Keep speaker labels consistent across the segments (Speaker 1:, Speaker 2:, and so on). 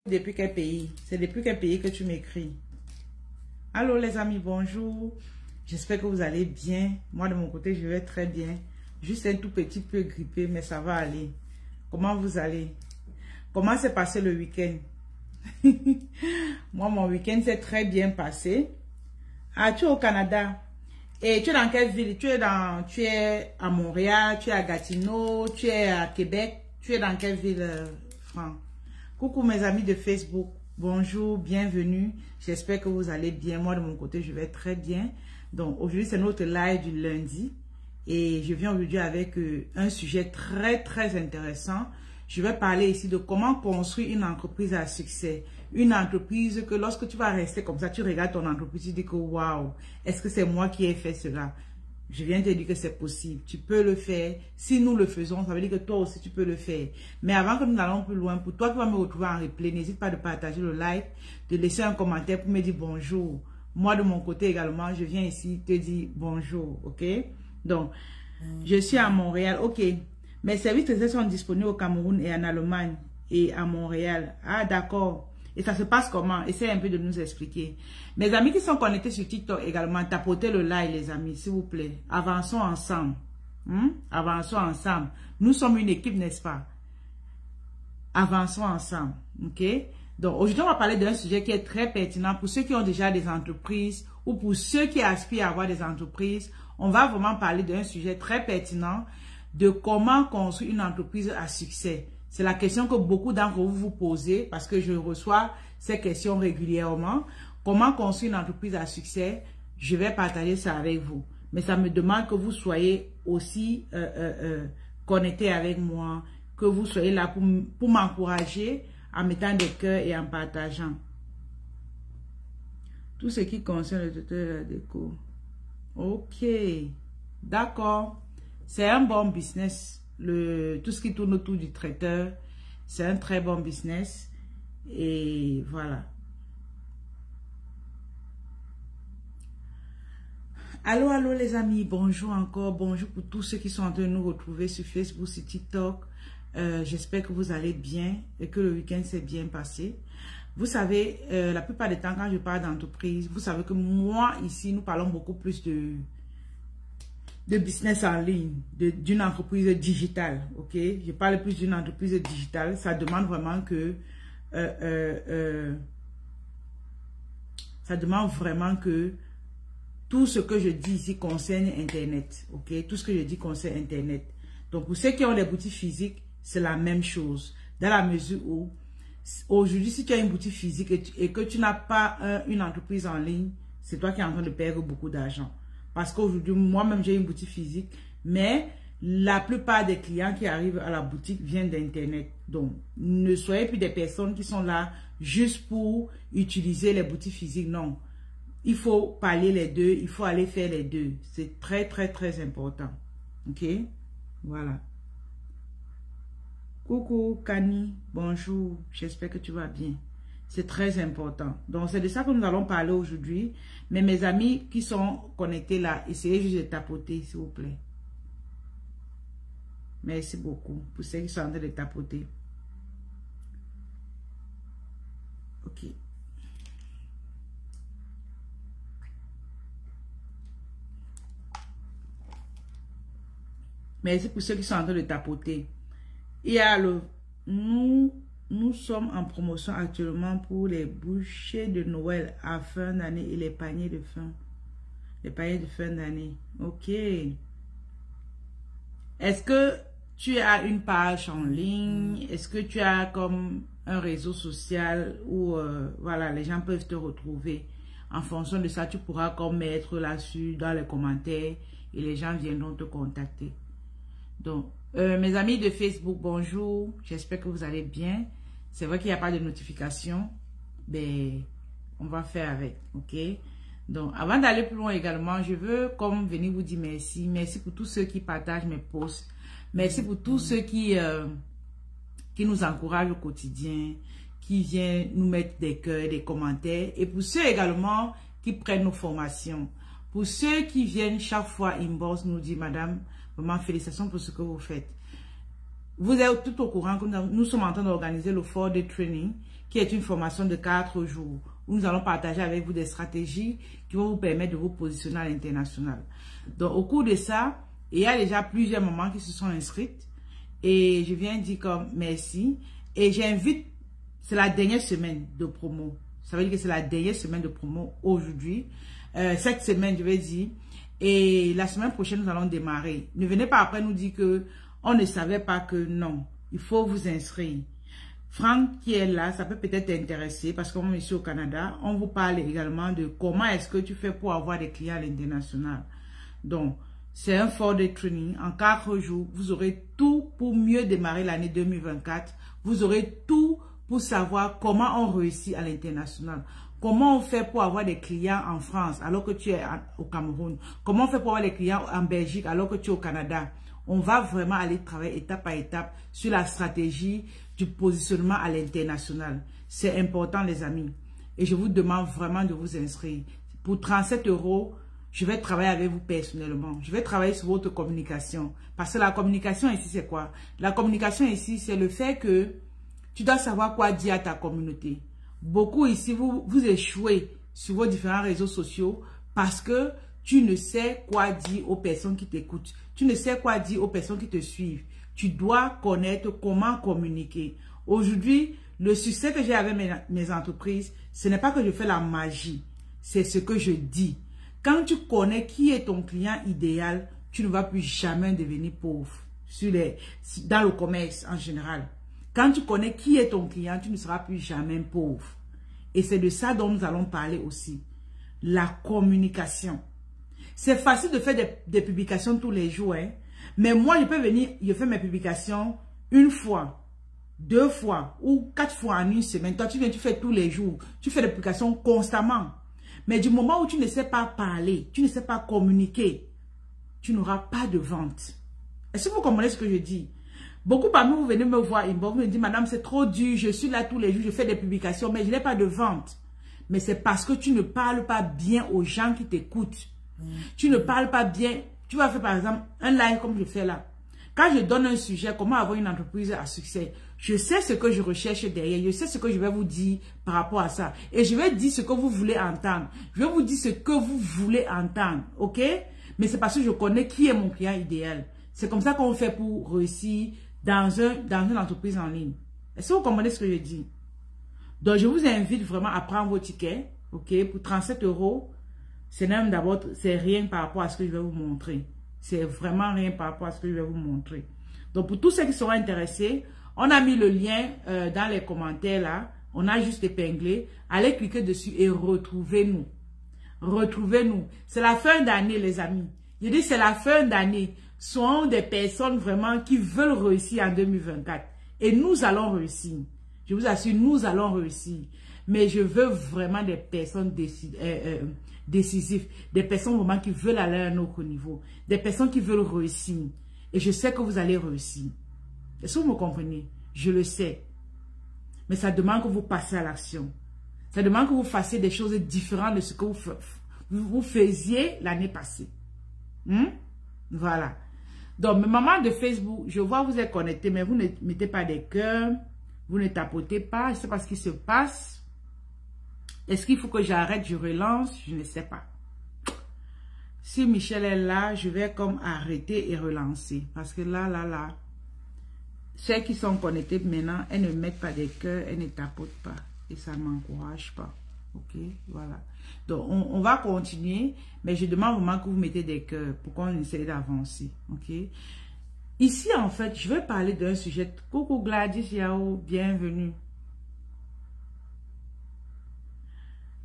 Speaker 1: Depuis quel pays? C'est depuis quel pays que tu m'écris? Allô les amis, bonjour. J'espère que vous allez bien. Moi de mon côté, je vais très bien. Juste un tout petit peu grippé, mais ça va aller. Comment vous allez? Comment s'est passé le week-end? Moi, mon week-end s'est très bien passé. Ah, tu es au Canada. Et tu es dans quelle ville? Tu es à Montréal, tu es à Gatineau, tu es à Québec. Tu es dans quelle ville, Franck? Coucou mes amis de Facebook, bonjour, bienvenue. J'espère que vous allez bien. Moi de mon côté, je vais très bien. Donc aujourd'hui, c'est notre live du lundi. Et je viens aujourd'hui avec un sujet très intéressant. Je vais parler ici de comment construire une entreprise à succès. Une entreprise que lorsque tu vas rester comme ça, tu regardes ton entreprise, tu dis que waouh, est-ce que c'est moi qui ai fait cela? Je viens de te dire que c'est possible. Tu peux le faire. Si nous le faisons, ça veut dire que toi aussi, tu peux le faire. Mais avant que nous allons plus loin, pour toi qui vas me retrouver en replay, n'hésite pas de partager le live, de laisser un commentaire pour me dire bonjour. Moi, de mon côté également, je viens ici te dire bonjour. OK? Donc, je suis à Montréal. OK. Mes services de sont disponibles au Cameroun et en Allemagne et à Montréal. Ah, d'accord. Et ça se passe comment? Essayez un peu de nous expliquer. Mes amis qui sont connectés sur TikTok également, tapotez le like, les amis, s'il vous plaît. Avançons ensemble. Avançons ensemble. Nous sommes une équipe, n'est-ce pas? Avançons ensemble. OK? Donc, aujourd'hui, on va parler d'un sujet qui est très pertinent pour ceux qui ont déjà des entreprises ou pour ceux qui aspirent à avoir des entreprises. On va vraiment parler d'un sujet très pertinent de comment construire une entreprise à succès. C'est la question que beaucoup d'entre vous vous posez parce que je reçois ces questions régulièrement. Comment construire une entreprise à succès? Je vais partager ça avec vous. Mais ça me demande que vous soyez aussi connectés avec moi, que vous soyez là pour m'encourager en mettant des cœurs et en partageant. Tout ce qui concerne le tuteur de la déco. Ok, d'accord. C'est un bon business. Tout ce qui tourne autour du traiteur, c'est un très bon business. Et voilà. Allô les amis, bonjour encore. Bonjour pour tous ceux qui sont en train de nous retrouver sur Facebook, sur TikTok. J'espère que vous allez bien et que le week-end s'est bien passé. Vous savez, la plupart des temps, quand je parle d'entreprise, vous savez que moi, ici, nous parlons beaucoup plus de business en ligne, d'une entreprise digitale, ok? Je parle plus d'une entreprise digitale. Ça demande vraiment que tout ce que je dis ici concerne Internet, ok? Tout ce que je dis concerne Internet. Donc, pour ceux qui ont des boutiques physiques, c'est la même chose. Dans la mesure où, aujourd'hui, si tu as une boutique physique et que tu n'as pas une entreprise en ligne, c'est toi qui es en train de perdre beaucoup d'argent. Parce qu'aujourd'hui, moi-même, j'ai une boutique physique, mais la plupart des clients qui arrivent à la boutique viennent d'Internet. Donc, ne soyez plus des personnes qui sont là juste pour utiliser les boutiques physiques. Non, il faut parler les deux, il faut aller faire les deux. C'est très important. OK? Voilà. Coucou, Kani, bonjour, j'espère que tu vas bien. C'est très important. Donc, c'est de ça que nous allons parler aujourd'hui. Mais mes amis qui sont connectés là, essayez juste de tapoter, s'il vous plaît. Merci beaucoup pour ceux qui sont en train de tapoter. OK. Merci pour ceux qui sont en train de tapoter. Il y a Nous sommes en promotion actuellement pour les bouchées de Noël à fin d'année et les paniers de fin. Les paniers de fin d'année. OK. Est-ce que tu as une page en ligne? Est-ce que tu as comme un réseau social où voilà, les gens peuvent te retrouver? En fonction de ça, tu pourras comme mettre là-dessus dans les commentaires et les gens viendront te contacter. Donc, mes amis de Facebook, bonjour. J'espère que vous allez bien. C'est vrai qu'il n'y a pas de notification, mais on va faire avec, ok? Donc, avant d'aller plus loin également, je veux comme venir vous dire merci. Merci pour tous ceux qui partagent mes posts. Merci pour tous ceux qui nous encouragent au quotidien, qui viennent nous mettre des cœurs, des commentaires. Et pour ceux également qui prennent nos formations. Pour ceux qui viennent chaque fois inbox nous dire, madame, vraiment félicitations pour ce que vous faites. Vous êtes tout au courant que nous sommes en train d'organiser le 4-day training qui est une formation de 4 jours, où nous allons partager avec vous des stratégies qui vont vous permettre de vous positionner à l'international. Donc, au cours de ça, il y a déjà plusieurs mamans qui se sont inscrites et je viens dire comme merci. Et j'invite, c'est la dernière semaine de promo. Ça veut dire que c'est la dernière semaine de promo aujourd'hui. Cette semaine, je vais dire. Et la semaine prochaine, nous allons démarrer. Ne venez pas après nous dire que on ne savait pas que non. Il faut vous inscrire. Franck qui est là, ça peut peut-être t'intéresser parce que moi, ici au Canada, on vous parle également de comment est-ce que tu fais pour avoir des clients à l'international. Donc, c'est un 4-day training. En 4 jours, vous aurez tout pour mieux démarrer l'année 2024. Vous aurez tout pour savoir comment on réussit à l'international. Comment on fait pour avoir des clients en France alors que tu es au Cameroun. Comment on fait pour avoir des clients en Belgique alors que tu es au Canada. On va vraiment aller travailler étape par étape sur la stratégie du positionnement à l'international. C'est important les amis. Et je vous demande vraiment de vous inscrire. Pour 37 €, je vais travailler avec vous personnellement. Je vais travailler sur votre communication. Parce que la communication ici, c'est quoi? La communication ici, c'est le fait que tu dois savoir quoi dire à ta communauté. Beaucoup ici, vous échouez sur vos différents réseaux sociaux parce que tu ne sais quoi dire aux personnes qui t'écoutent. Tu ne sais quoi dire aux personnes qui te suivent. Tu dois connaître comment communiquer. Aujourd'hui, le succès que j'ai avec mes entreprises, ce n'est pas que je fais la magie. C'est ce que je dis. Quand tu connais qui est ton client idéal, tu ne vas plus jamais devenir pauvre dans le commerce en général. Quand tu connais qui est ton client, tu ne seras plus jamais pauvre. Et c'est de ça dont nous allons parler aussi. La communication. C'est facile de faire des publications tous les jours. Hein? Mais moi, je peux venir, je fais mes publications 1 fois, 2 fois ou 4 fois en une semaine. Toi, tu viens, tu fais tous les jours. Tu fais des publications constamment. Mais du moment où tu ne sais pas parler, tu ne sais pas communiquer, tu n'auras pas de vente. Est-ce que vous comprenez ce que je dis? Beaucoup parmi vous venez me voir inbox, vous me dites, madame, c'est trop dur, je suis là tous les jours, je fais des publications, mais je n'ai pas de vente. Mais c'est parce que tu ne parles pas bien aux gens qui t'écoutent. Tu ne parles pas bien. Tu vas faire par exemple un live comme je fais là. Quand je donne un sujet, comment avoir une entreprise à succès, je sais ce que je recherche derrière, je sais ce que je vais vous dire par rapport à ça. Et je vais dire ce que vous voulez entendre. Je vais vous dire ce que vous voulez entendre, ok? Mais c'est parce que je connais qui est mon client idéal. C'est comme ça qu'on fait pour réussir dans une entreprise en ligne. Est-ce que vous comprenez ce que je dis? Donc, je vous invite vraiment à prendre vos tickets, ok? Pour 37 €, c'est même d'abord, c'est rien par rapport à ce que je vais vous montrer. C'est vraiment rien par rapport à ce que je vais vous montrer. Donc, pour tous ceux qui seront intéressés, on a mis le lien dans les commentaires là. On a juste épinglé. Allez cliquer dessus et retrouvez-nous. Retrouvez-nous. C'est la fin d'année, les amis. Je dis c'est la fin d'année. Soyons des personnes vraiment qui veulent réussir en 2024. Et nous allons réussir. Je vous assure, nous allons réussir. Mais je veux vraiment des personnes décisives. Des personnes vraiment qui veulent aller à un autre niveau. Des personnes qui veulent réussir. Et je sais que vous allez réussir. Est-ce que vous me comprenez? Je le sais. Mais ça demande que vous passiez à l'action. Ça demande que vous fassiez des choses différentes de ce que vous faisiez l'année passée. Voilà. Donc, mes mamans de Facebook, je vois vous êtes connectés, mais vous ne mettez pas des cœurs. Vous ne tapotez pas. Je ne sais pas ce qui se passe. Est-ce qu'il faut que j'arrête, je relance? Je ne sais pas. Si Michel est là, je vais comme arrêter et relancer. Parce que là. Celles qui sont connectées maintenant, elles ne mettent pas des cœurs, elles ne tapotent pas. Et ça ne m'encourage pas. Ok, voilà. Donc, on va continuer. Mais je demande vraiment que vous mettez des cœurs pour qu'on essaie d'avancer. Ok. Ici, en fait, je vais parler d'un sujet. Coucou Gladys Yao, bienvenue.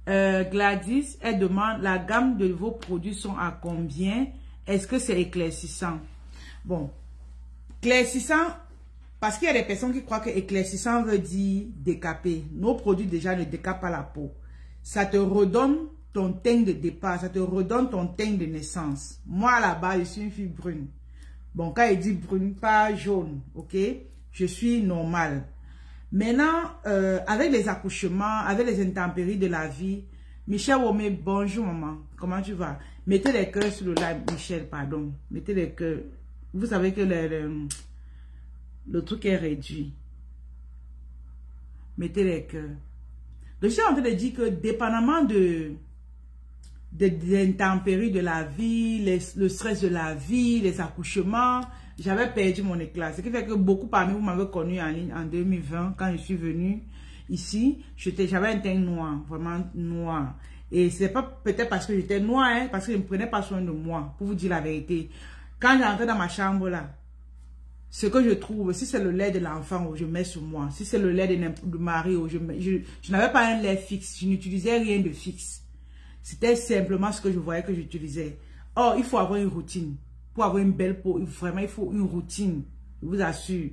Speaker 1: Gladys, elle demande, la gamme de vos produits sont à combien? Est-ce que c'est éclaircissant? Bon, éclaircissant, parce qu'il y a des personnes qui croient que éclaircissant veut dire décaper. Nos produits déjà ne décapent pas la peau. Ça te redonne ton teint de départ, ça te redonne ton teint de naissance. Moi, là-bas, je suis une fille brune. Bon, quand il dit brune, pas jaune, ok? Je suis normale. Maintenant, avec les accouchements, avec les intempéries de la vie, Michel Womé, bonjour maman, comment tu vas? Mettez les cœurs sur le live, Michel, pardon. Mettez les cœurs. Vous savez que le truc est réduit. Mettez les cœurs. Donc, je suis en train de dire que dépendamment des intempéries de la vie, le stress de la vie, les accouchements, j'avais perdu mon éclat. Ce qui fait que beaucoup parmi vous m'avez connu en ligne en 2020, quand je suis venue ici, j'avais un teint noir, vraiment noir. Et c'est pas peut-être parce que j'étais noire, hein, parce que je ne prenais pas soin de moi, pour vous dire la vérité. Quand j'entrais dans ma chambre là, ce que je trouve, si c'est le lait de l'enfant, je mets sur moi. Si c'est le lait de mari, je n'avais pas un lait fixe. Je n'utilisais rien de fixe. C'était simplement ce que je voyais que j'utilisais. Or, il faut avoir une routine. Pour avoir une belle peau, vraiment, il faut une routine. Je vous assure.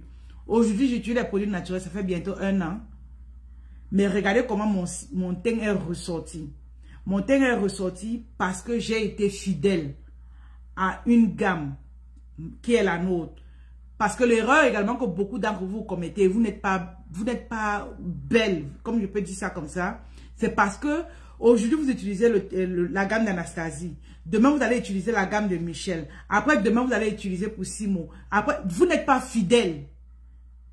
Speaker 1: Aujourd'hui, j'utilise les produits naturels. Ça fait bientôt 1 an. Mais regardez comment mon teint est ressorti. Mon teint est ressorti parce que j'ai été fidèle à une gamme qui est la nôtre. Parce que l'erreur également que beaucoup d'entre vous commettez, vous n'êtes pas belle, comme je peux dire ça comme ça. C'est parce que aujourd'hui vous utilisez la gamme d'Anastasie. Demain vous allez utiliser la gamme de Michel. Après demain vous allez utiliser pour Simo. Après vous n'êtes pas fidèle.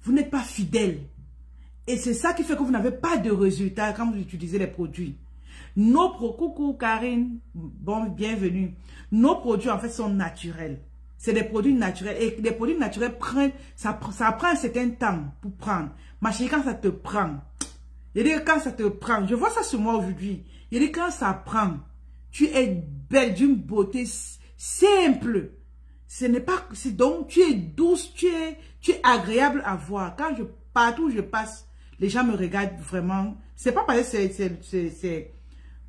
Speaker 1: Vous n'êtes pas fidèle. Et c'est ça qui fait que vous n'avez pas de résultats quand vous utilisez les produits. Coucou Karine, bon, bienvenue. Nos produits en fait sont naturels. C'est des produits naturels. Et les produits naturels ça prend un certain temps pour prendre. Ma chérie, quand ça te prend, je dis quand ça te prend, je vois ça sur moi aujourd'hui. Je dis quand ça prend, tu es belle d'une beauté simple. Ce n'est pas, donc tu es douce, tu es agréable à voir. Quand partout où je passe, les gens me regardent vraiment. C'est pas parce que c'est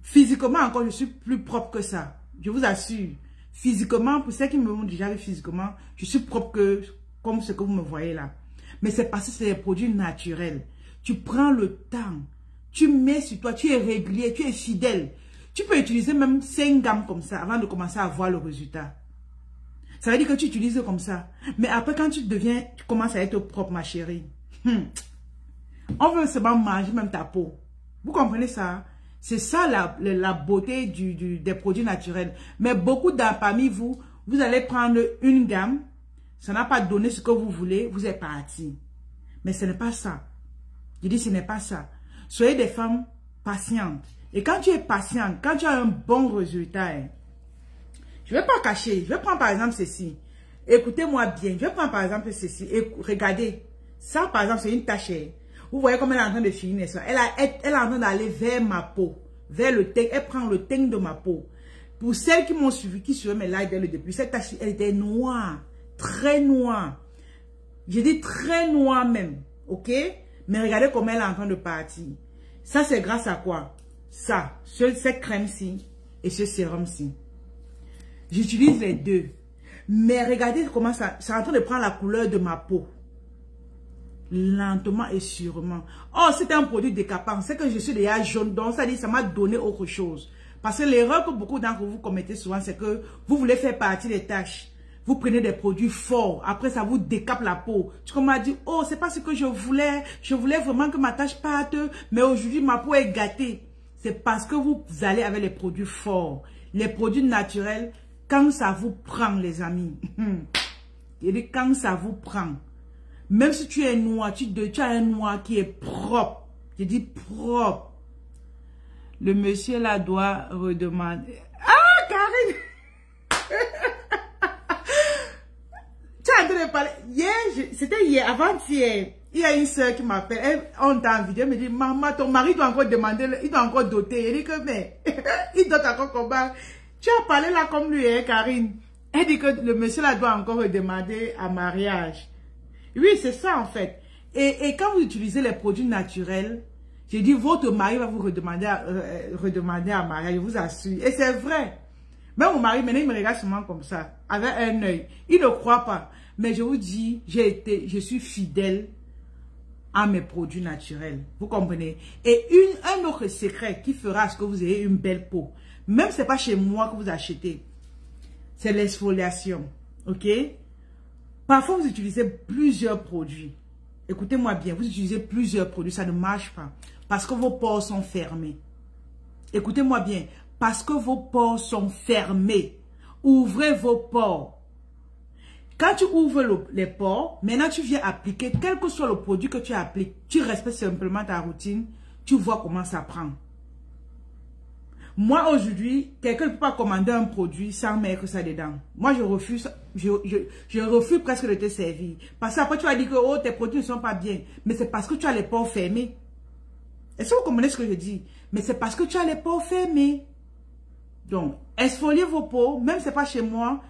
Speaker 1: physiquement encore, je suis plus propre que ça. Je vous assure. Physiquement, pour ceux qui me montrent déjà physiquement, je suis propre comme ce que vous me voyez là. Mais c'est parce que c'est des produits naturels. Tu prends le temps, tu mets sur toi, tu es régulier, tu es fidèle. Tu peux utiliser même 5 gammes comme ça avant de commencer à voir le résultat. Ça veut dire que tu utilises comme ça. Mais après, quand tu commences à être propre, ma chérie, on veut seulement manger même ta peau. Vous comprenez ça? C'est ça la beauté des produits naturels. Mais beaucoup parmi vous, vous allez prendre une gamme, ça n'a pas donné ce que vous voulez, vous êtes parti. Mais ce n'est pas ça. Je dis ce n'est pas ça. Soyez des femmes patientes. Et quand tu es patiente, quand tu as un bon résultat, je ne vais pas cacher. Je vais prendre par exemple ceci. Écoutez-moi bien. Je vais prendre par exemple ceci. Et regardez. Ça par exemple c'est une tache. Vous voyez comme elle est en train de finir ça. Elle est en train d'aller vers ma peau. Vers le teint. Elle prend le teint de ma peau. Pour celles qui m'ont suivi, qui suivaient mes lives dès le début, cette tache, elle était noire. Très noire. J'ai dit très noire même. Ok? Mais regardez comment elle est en train de partir. Ça c'est grâce à quoi? Ça. Cette crème-ci et ce sérum-ci. J'utilise les deux. Mais regardez comment ça est en train de prendre la couleur de ma peau. Lentement et sûrement. Oh, c'est un produit décapant. C'est que je suis déjà jaune. Donc, ça dit, ça m'a donné autre chose. Parce que l'erreur que beaucoup d'entre vous commettez souvent, c'est que vous voulez faire partie des tâches. Vous prenez des produits forts. Après, ça vous décape la peau. Tu commences à dire, oh, c'est pas ce que je voulais. Je voulais vraiment que ma tâche parte. Mais aujourd'hui, ma peau est gâtée. C'est parce que vous allez avec les produits forts. Les produits naturels, quand ça vous prend, les amis. Il dit, quand ça vous prend. Même si tu es noir, tu as un noir qui est propre. Je dis propre. Le monsieur là doit redemander. Ah, Karine! Tu es en train de parler. Hier, c'était hier, avant-hier. Il y a une soeur qui m'appelle. On est en vidéo, elle me dit, maman, ton mari doit encore demander, il doit encore doter. Elle dit que, mais, il doit encore combattre. Tu as parlé là comme lui, hein, Karine. Elle dit que le monsieur là doit encore demander à mariage. Oui, c'est ça en fait. Et quand vous utilisez les produits naturels, j'ai dit, votre mari va vous redemander à mariage, je vous assure. Et c'est vrai. Même mon mari, maintenant, il me regarde seulement comme ça, avec un œil. Il ne croit pas. Mais je vous dis, je suis fidèle à mes produits naturels. Vous comprenez? Et un autre secret qui fera à ce que vous ayez une belle peau. Même si ce n'est pas chez moi que vous achetez. C'est l'exfoliation. Ok? Parfois, vous utilisez plusieurs produits. Écoutez-moi bien, vous utilisez plusieurs produits, ça ne marche pas. Parce que vos pores sont fermés. Écoutez-moi bien, parce que vos pores sont fermés. Ouvrez vos pores. Quand tu ouvres les pores, maintenant tu viens appliquer, quel que soit le produit que tu appliques, tu respectes simplement ta routine, tu vois comment ça prend. Moi, aujourd'hui, quelqu'un ne peut pas commander un produit sans mettre ça dedans. Moi, je refuse, je refuse presque de te servir. Parce qu'après, tu vas dire que oh, tes produits ne sont pas bien. Mais c'est parce que tu as les pores fermés. Est-ce que vous comprenez ce que je dis? Mais c'est parce que tu as les pores fermés. Donc, exfoliez vos peaux, même si ce n'est pas chez moi.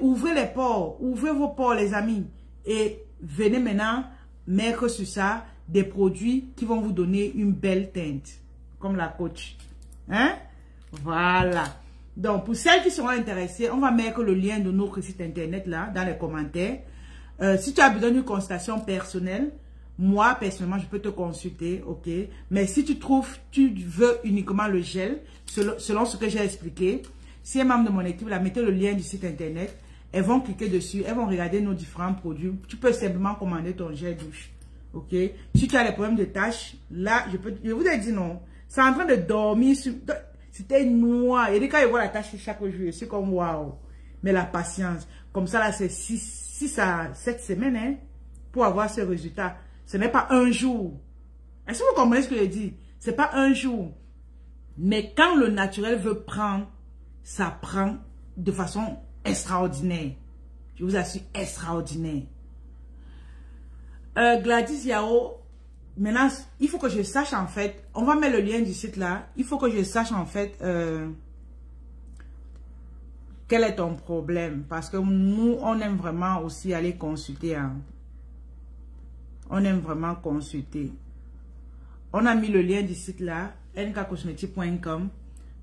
Speaker 1: Ouvrez les pores, ouvrez vos pores, les amis. Et venez maintenant mettre sur ça des produits qui vont vous donner une belle teinte. Comme la coach. Hein? Voilà. Donc, pour celles qui seront intéressées, on va mettre le lien de notre site internet là, dans les commentaires. Si tu as besoin d'une consultation personnelle, moi, personnellement, je peux te consulter, ok? Mais si tu veux uniquement le gel, selon ce que j'ai expliqué, si un membre de mon équipe, là, mettez le lien du site internet, elles vont cliquer dessus, elles vont regarder nos différents produits. Tu peux simplement commander ton gel douche, ok? Si tu as des problèmes de taches, là, je vous ai dit non. C'est en train de dormir, c'était noir. Et quand je vois la tache chaque jour, je suis comme waouh. Mais la patience, comme ça là, c'est 6 à 7 semaines, hein, pour avoir ce résultat. Ce n'est pas un jour. Est-ce que vous comprenez ce que je dis? Ce n'est pas un jour. Mais quand le naturel veut prendre, ça prend de façon extraordinaire. Je vous assure, extraordinaire. Gladys Yao, maintenant, il faut que je sache en fait, on va mettre le lien du site là, il faut que je sache en fait quel est ton problème. Parce que nous, on aime vraiment aussi aller consulter. Hein. On aime vraiment consulter. On a mis le lien du site là, nkcosmetic.com.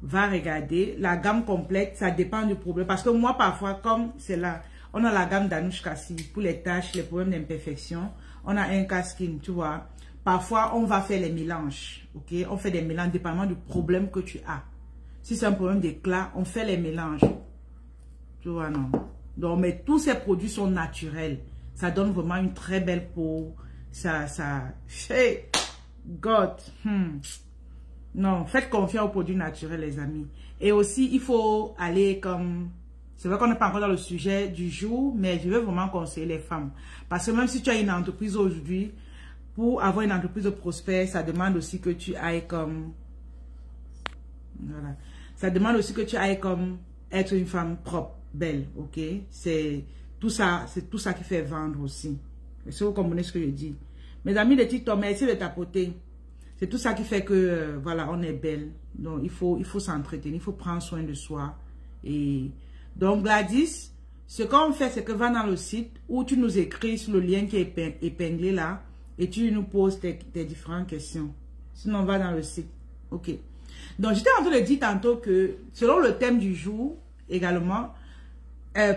Speaker 1: Va regarder. La gamme complète, ça dépend du problème. Parce que moi, parfois, comme c'est là, on a la gamme d'Anouche Kassi pour les taches, les problèmes d'imperfection. On a un casking, tu vois. Parfois, on va faire les mélanges. Ok? On fait des mélanges dépendamment du problème que tu as. Si c'est un problème d'éclat, on fait les mélanges. Tu vois, non? Donc, mais tous ces produits sont naturels. Ça donne vraiment une très belle peau. Hey, God. Non, faites confiance aux produits naturels, les amis. Et aussi, il faut aller comme... C'est vrai qu'on n'est pas encore dans le sujet du jour, mais je veux vraiment conseiller les femmes. Parce que même si tu as une entreprise aujourd'hui, pour avoir une entreprise prospère, ça demande aussi que tu ailles comme... Voilà. Ça demande aussi que tu ailles comme être une femme propre, belle, ok? C'est tout ça qui fait vendre aussi. Est-ce que vous comprenez ce que je dis? Mes amis de TikTok, merci de tapoter. C'est tout ça qui fait que, voilà, on est belle. Donc, il faut s'entretenir, il faut prendre soin de soi. Et donc, Gladys, ce qu'on fait, c'est que va dans le site où tu nous écris sur le lien qui est épinglé là et tu nous poses tes différentes questions. Sinon, va dans le site. OK. Donc, j'étais en train de dire tantôt que, selon le thème du jour, également,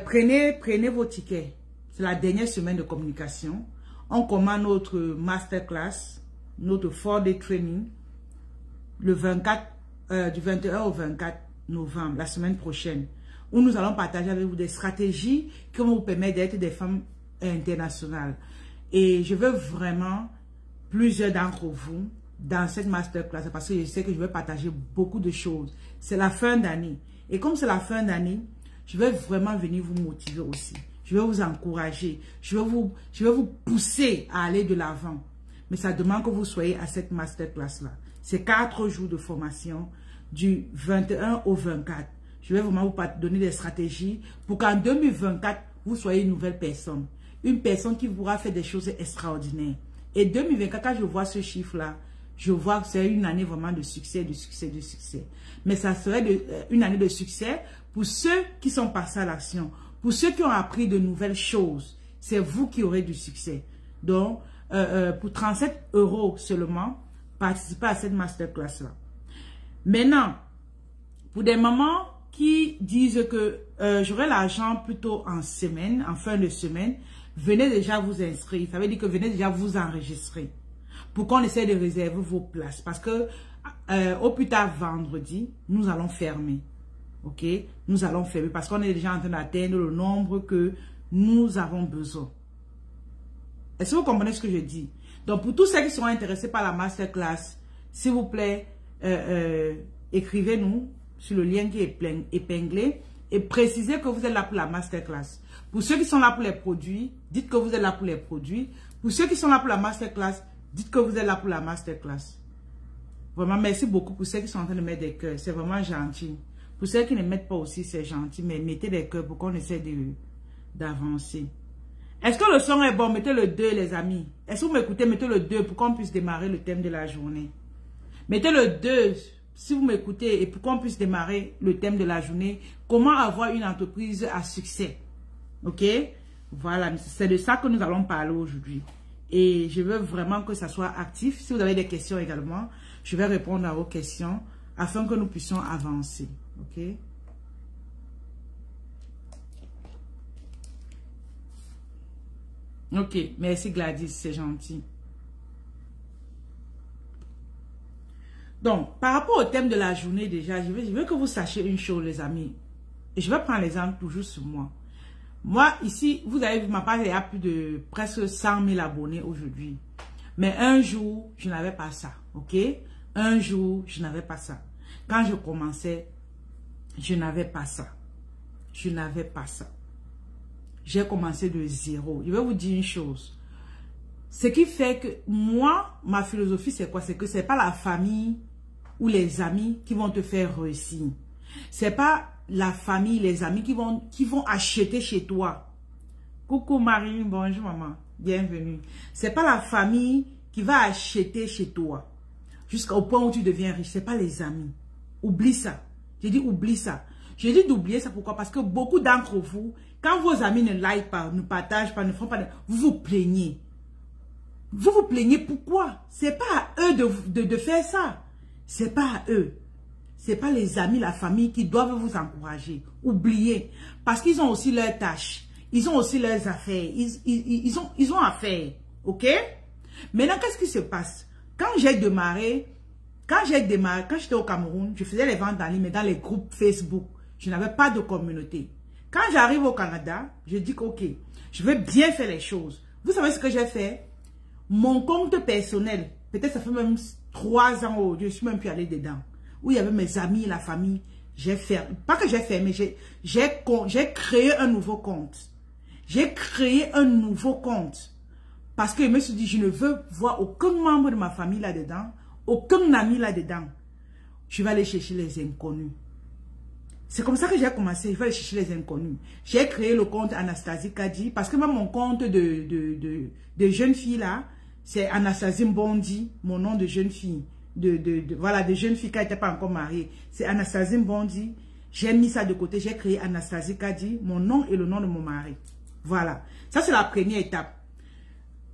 Speaker 1: prenez vos tickets. C'est la dernière semaine de communication. On commence notre masterclass, notre 4-day training, le 24, du 21 au 24 novembre, la semaine prochaine, où nous allons partager avec vous des stratégies qui vont vous permettre d'être des femmes internationales. Et je veux vraiment plusieurs d'entre vous dans cette masterclass, parce que je sais que je vais partager beaucoup de choses. C'est la fin d'année. Et comme c'est la fin d'année, je vais vraiment venir vous motiver aussi. Je vais vous encourager. Je vais vous pousser à aller de l'avant. Mais ça demande que vous soyez à cette masterclass-là. C'est 4 jours de formation du 21 au 24. Je vais vraiment vous donner des stratégies pour qu'en 2024, vous soyez une nouvelle personne. Une personne qui pourra faire des choses extraordinaires. Et 2024, quand je vois ce chiffre-là, je vois que c'est une année vraiment de succès, de succès, de succès. Mais ça serait une année de succès pour ceux qui sont passés à l'action. Pour ceux qui ont appris de nouvelles choses, c'est vous qui aurez du succès. Donc, pour 37 € seulement, participez à cette masterclass-là. Maintenant, pour des mamans qui disent que j'aurai l'argent plutôt en semaine, en fin de semaine, venez déjà vous inscrire. Ça veut dire que venez déjà vous enregistrer pour qu'on essaie de réserver vos places. Parce que au plus tard vendredi, nous allons fermer. Ok? Nous allons fermer parce qu'on est déjà en train d'atteindre le nombre que nous avons besoin. Est-ce que vous comprenez ce que je dis? Donc, pour tous ceux qui seront intéressés par la masterclass, s'il vous plaît, écrivez-nous sur le lien qui est épinglé et précisez que vous êtes là pour la masterclass. Pour ceux qui sont là pour les produits, dites que vous êtes là pour les produits. Pour ceux qui sont là pour la masterclass, dites que vous êtes là pour la masterclass. Vraiment, merci beaucoup pour ceux qui sont en train de mettre des cœurs. C'est vraiment gentil. Pour ceux qui ne mettent pas aussi, c'est gentil, mais mettez des cœurs pour qu'on essaie d'avancer. Est-ce que le son est bon? Mettez le 2, les amis. Est-ce que vous m'écoutez? Mettez le 2 pour qu'on puisse démarrer le thème de la journée. Mettez le 2 si vous m'écoutez et pour qu'on puisse démarrer le thème de la journée. Comment avoir une entreprise à succès? Ok? Voilà, c'est de ça que nous allons parler aujourd'hui. Et je veux vraiment que ça soit actif. Si vous avez des questions également, je vais répondre à vos questions afin que nous puissions avancer. Ok? Ok, merci Gladys, c'est gentil. Donc, par rapport au thème de la journée déjà, je veux que vous sachiez une chose, les amis. Et je vais prendre l'exemple toujours sur moi. Moi, ici, vous avez vu ma page, il y a plus de presque 100 000 abonnés aujourd'hui. Mais un jour, je n'avais pas ça, ok? Un jour, je n'avais pas ça. Quand je commençais, je n'avais pas ça. Je n'avais pas ça. J'ai commencé de zéro. Je vais vous dire une chose. Ce qui fait que moi, ma philosophie, c'est quoi? C'est que ce n'est pas la famille ou les amis qui vont te faire réussir. Ce n'est pas la famille, les amis qui vont acheter chez toi. Coucou Marie, bonjour maman, bienvenue. Ce n'est pas la famille qui va acheter chez toi jusqu'au point où tu deviens riche. Ce n'est pas les amis. Oublie ça. J'ai dit oublie ça. J'ai dit d'oublier ça. Pourquoi? Parce que beaucoup d'entre vous, quand vos amis ne like pas, ne partagent pas, ne font pas, vous vous plaignez. Vous vous plaignez pourquoi? C'est pas à eux de faire ça. C'est pas à eux. C'est pas les amis, la famille qui doivent vous encourager. Oubliez. Parce qu'ils ont aussi leurs tâches. Ils ont aussi leurs affaires. Ils ont affaire. Ok? Maintenant, qu'est-ce qui se passe? Quand j'étais au Cameroun, je faisais les ventes en ligne, mais dans les groupes Facebook. Je n'avais pas de communauté. Quand j'arrive au Canada, je dis que ok, je veux bien faire les choses. Vous savez ce que j'ai fait? Mon compte personnel, peut-être ça fait même 3 ans où je ne suis même plus allé dedans. Où il y avait mes amis, la famille, j'ai fermé. Pas que j'ai fermé, j'ai créé un nouveau compte. J'ai créé un nouveau compte. Parce que je me suis dit, je ne veux voir aucun membre de ma famille là-dedans, aucun ami là-dedans. Je vais aller chercher les inconnus. C'est comme ça que j'ai commencé. Je vais aller chercher les inconnus. J'ai créé le compte Anastasie Kadi. Parce que même mon compte de jeune fille là, c'est Anastasie Mbondi, mon nom de jeune fille. Voilà, de jeune fille qui n'était pas encore mariée. C'est Anastasie Mbondi. J'ai mis ça de côté. J'ai créé Anastasie Kadi, mon nom et le nom de mon mari. Voilà. Ça, c'est la première étape.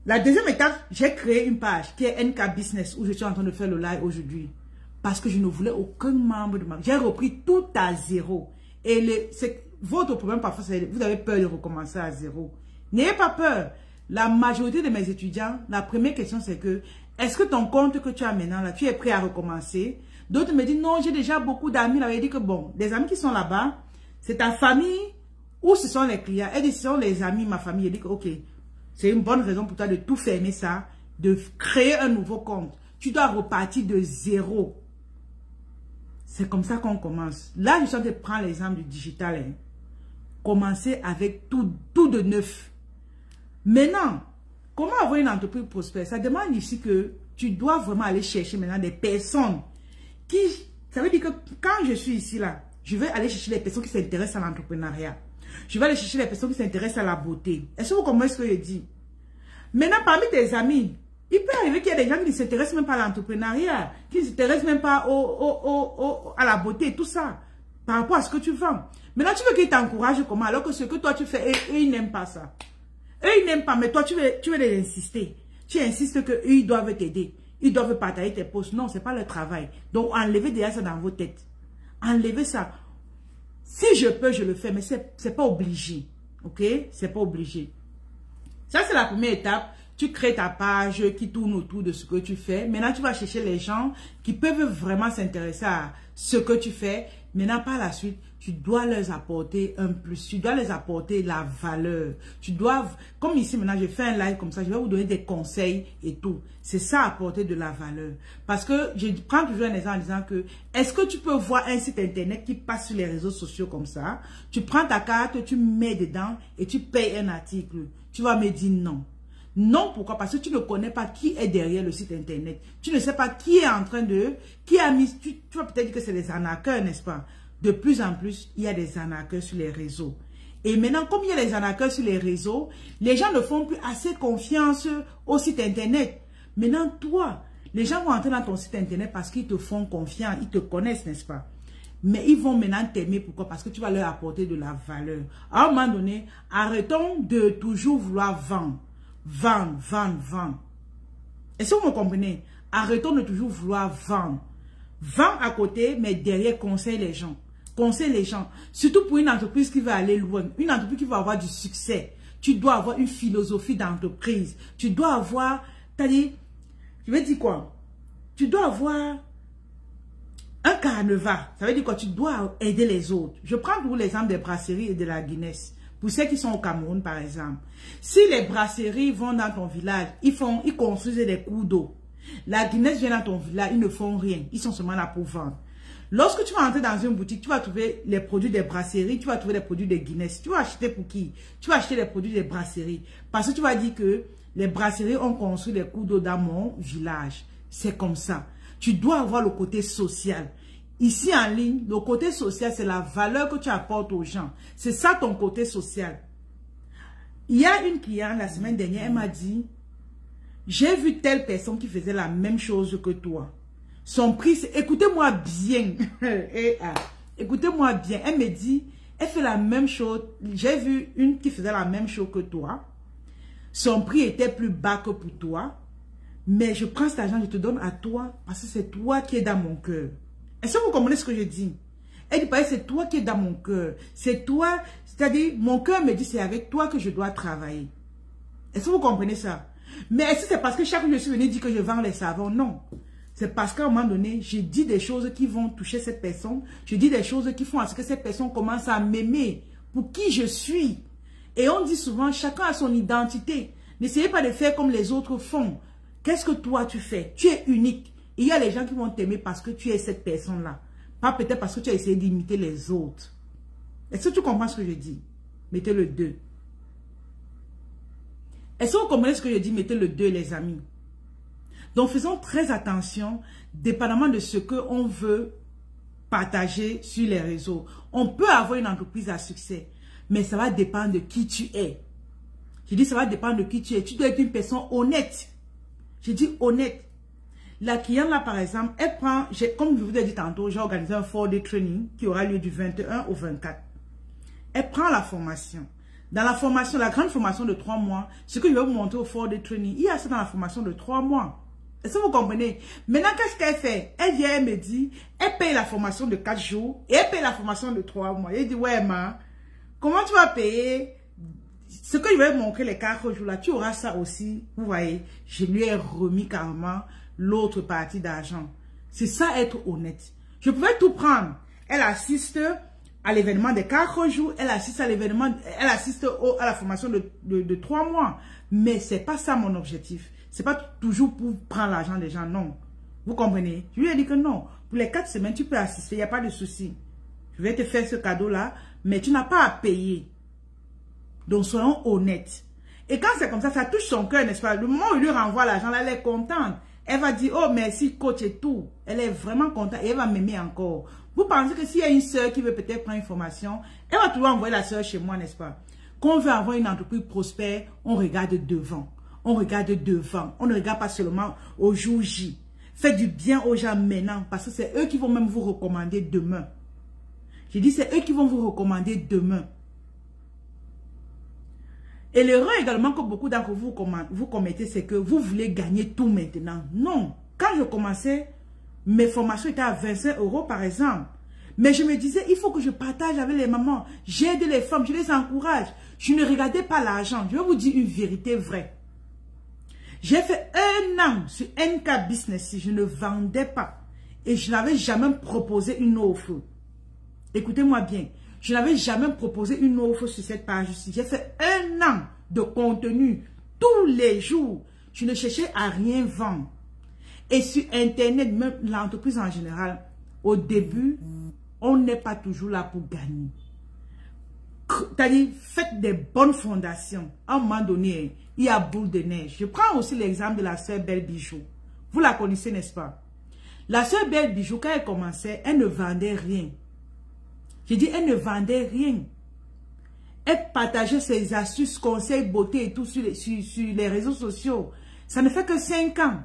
Speaker 1: La deuxième étape, j'ai créé une page qui est NK Business où je suis en train de faire le live aujourd'hui. Parce que je ne voulais aucun membre de ma vie. J'ai repris tout à zéro. Et votre problème parfois, c'est que vous avez peur de recommencer à zéro. N'ayez pas peur. La majorité de mes étudiants, la première question c'est que, est-ce que ton compte que tu as maintenant, là, tu es prêt à recommencer? D'autres me disent, non, j'ai déjà beaucoup d'amis. Là, ils disent que bon, des amis qui sont là-bas, c'est ta famille ou ce sont les clients. Et ce sont les amis, ma famille. Ils disent que, ok, c'est une bonne raison pour toi de tout fermer ça, de créer un nouveau compte. Tu dois repartir de zéro. C'est comme ça qu'on commence. Là, je suis en train de prendre l'exemple du digital. Hein. Commencer avec tout de neuf. Maintenant, comment avoir une entreprise prospère? Ça demande ici que tu dois vraiment aller chercher maintenant des personnes qui... Ça veut dire que quand je suis ici, là, je vais aller chercher les personnes qui s'intéressent à l'entrepreneuriat. Je vais aller chercher les personnes qui s'intéressent à la beauté. Est-ce que vous comprenez ce que je dis? Maintenant, parmi tes amis, il peut arriver qu'il y ait des gens qui ne s'intéressent même pas à l'entrepreneuriat, qui ne s'intéressent même pas à la beauté et tout ça, par rapport à ce que tu vends. Maintenant, tu veux qu'ils t'encouragent comment? Alors que ce que toi tu fais, eux, ils n'aiment pas ça. Eux, ils n'aiment pas, mais toi, tu veux les insister. Tu insistes qu'eux, ils doivent t'aider. Ils doivent partager tes posts. Non, ce n'est pas leur travail. Donc, enlevez déjà ça dans vos têtes. Enlevez ça. Si je peux, je le fais, mais ce n'est pas obligé. Ok? Ce n'est pas obligé. Ça, c'est la première étape. Tu crées ta page qui tourne autour de ce que tu fais. Maintenant, tu vas chercher les gens qui peuvent vraiment s'intéresser à ce que tu fais Maintenant, par la suite, tu dois leur apporter un plus. Tu dois leur apporter la valeur. Tu dois, comme ici maintenant, je fais un live comme ça, je vais vous donner des conseils et tout. C'est ça, apporter de la valeur. Parce que je prends toujours un exemple en disant que, est-ce que tu peux voir un site internet qui passe sur les réseaux sociaux comme ça? Tu prends ta carte, tu mets dedans et tu payes un article. Tu vas me dire non. Non, pourquoi? Parce que tu ne connais pas qui est derrière le site internet. Tu ne sais pas qui est en train de... Qui a mis... Tu vas peut-être dire que c'est des arnaqueurs, n'est-ce pas? De plus en plus, il y a des arnaqueurs sur les réseaux. Et maintenant, comme il y a des arnaqueurs sur les réseaux, les gens ne font plus assez confiance au site internet. Maintenant, toi, les gens vont entrer dans ton site internet parce qu'ils te font confiance, ils te connaissent, n'est-ce pas? Mais ils vont maintenant t'aimer. Pourquoi? Parce que tu vas leur apporter de la valeur. À un moment donné, arrêtons de toujours vouloir vendre. Vendre, vendre, vendre. Est-ce que vous me comprenez? Arrêtons de toujours vouloir vendre. Vendre à côté, mais derrière, conseille les gens. Conseille les gens. Surtout pour une entreprise qui va aller loin. Une entreprise qui va avoir du succès. Tu dois avoir une philosophie d'entreprise. Tu dois avoir... C'est-à-dire, je vais dire quoi? Tu dois avoir un carnaval. Ça veut dire quoi? Tu dois aider les autres. Je prends toujours l'exemple des brasseries et de la Guinness. Pour ceux qui sont au Cameroun, par exemple. Si les brasseries vont dans ton village, ils construisent des cours d'eau. La Guinness vient dans ton village, ils ne font rien. Ils sont seulement là pour vendre. Lorsque tu vas entrer dans une boutique, tu vas trouver les produits des brasseries, tu vas trouver les produits des Guinness. Tu vas acheter pour qui? Tu vas acheter les produits des brasseries. Parce que tu vas dire que les brasseries ont construit des cours d'eau dans mon village. C'est comme ça. Tu dois avoir le côté social. Ici en ligne, le côté social, c'est la valeur que tu apportes aux gens. C'est ça ton côté social. Il y a une cliente la semaine dernière, elle m'a dit, j'ai vu telle personne qui faisait la même chose que toi. Son prix, c'est, écoutez-moi bien. Écoutez-moi bien. Elle me dit, elle fait la même chose. J'ai vu une qui faisait la même chose que toi. Son prix était plus bas que pour toi. Mais je prends cet argent, je te donne à toi parce que c'est toi qui es dans mon cœur. Est-ce que vous comprenez ce que je dis? Elle dit, c'est toi qui es dans mon cœur. C'est toi, c'est-à-dire, mon cœur me dit, c'est avec toi que je dois travailler. Est-ce que vous comprenez ça? Mais est-ce que c'est parce que chaque jour je suis venue dire que je vends les savons? Non. C'est parce qu'à un moment donné, j'ai dit des choses qui vont toucher cette personne. Je dis des choses qui font à ce que cette personne commence à m'aimer pour qui je suis. Et on dit souvent, chacun a son identité. N'essayez pas de faire comme les autres font. Qu'est-ce que toi tu fais? Tu es unique. Il y a les gens qui vont t'aimer parce que tu es cette personne-là. Pas peut-être parce que tu as essayé d'imiter les autres. Est-ce que tu comprends ce que je dis? Mettez le 2. Est-ce que vous comprenez ce que je dis? Mettez le 2, les amis. Donc, faisons très attention, dépendamment de ce qu'on veut partager sur les réseaux. On peut avoir une entreprise à succès, mais ça va dépendre de qui tu es. Je dis, ça va dépendre de qui tu es. Tu dois être une personne honnête. Je dis honnête. La cliente là, par exemple, elle prend, comme je vous ai dit tantôt, j'ai organisé un 4-day training qui aura lieu du 21 au 24. Elle prend la formation. Dans la formation, la grande formation de 3 mois, ce que je vais vous montrer au 4-day training, il y a ça dans la formation de 3 mois. Est-ce que vous comprenez? Maintenant, qu'est-ce qu'elle fait? Elle vient, elle me dit, elle paye la formation de 4 jours et elle paye la formation de 3 mois. Elle dit, ouais, ma, comment tu vas payer? Ce que je vais vous montrer les 4 jours là, tu auras ça aussi. Vous voyez, je lui ai remis carrément l'autre partie d'argent. C'est ça, être honnête. Je pouvais tout prendre. Elle assiste à l'événement des 4 jours, elle assiste à l'événement, elle assiste à la formation de 3 mois. Mais c'est pas ça mon objectif. C'est pas toujours pour prendre l'argent des gens, non. Vous comprenez? Je lui ai dit que non. Pour les 4 semaines, tu peux assister, il n'y a pas de souci. Je vais te faire ce cadeau-là, mais tu n'as pas à payer. Donc, soyons honnêtes. Et quand c'est comme ça, ça touche son cœur, n'est-ce pas? Le moment où il lui renvoie l'argent, là, elle est contente. Elle va dire, oh, merci, coach et tout. Elle est vraiment contente et elle va m'aimer encore. Vous pensez que s'il y a une soeur qui veut peut-être prendre une formation, elle va toujours envoyer la soeur chez moi, n'est-ce pas? Quand on veut avoir une entreprise prospère, on regarde devant. On regarde devant. On ne regarde pas seulement au jour J. Faites du bien aux gens maintenant parce que c'est eux qui vont même vous recommander demain. J'ai dit, c'est eux qui vont vous recommander demain. Et l'erreur également que beaucoup d'entre vous commettez, c'est que vous voulez gagner tout maintenant. Non. Quand je commençais, mes formations étaient à 25 € par exemple. Mais je me disais, il faut que je partage avec les mamans. J'aide les femmes, je les encourage. Je ne regardais pas l'argent. Je vais vous dire une vérité vraie. J'ai fait 1 an sur NK Business, je ne vendais pas. Et je n'avais jamais proposé une offre. Écoutez-moi bien. Je n'avais jamais proposé une offre sur cette page-ci. J'ai fait 1 an de contenu tous les jours. Je ne cherchais à rien vendre. Et sur Internet, même l'entreprise en général, au début, on n'est pas toujours là pour gagner. C'est-à-dire, faites des bonnes fondations. À un moment donné, il y a boule de neige. Je prends aussi l'exemple de la sœur Belle Bijou. Vous la connaissez, n'est-ce pas? La sœur Belle Bijou, quand elle commençait, elle ne vendait rien. J'ai dit, elle ne vendait rien. Elle partageait ses astuces, conseils, beauté et tout sur les réseaux sociaux. Ça ne fait que 5 ans.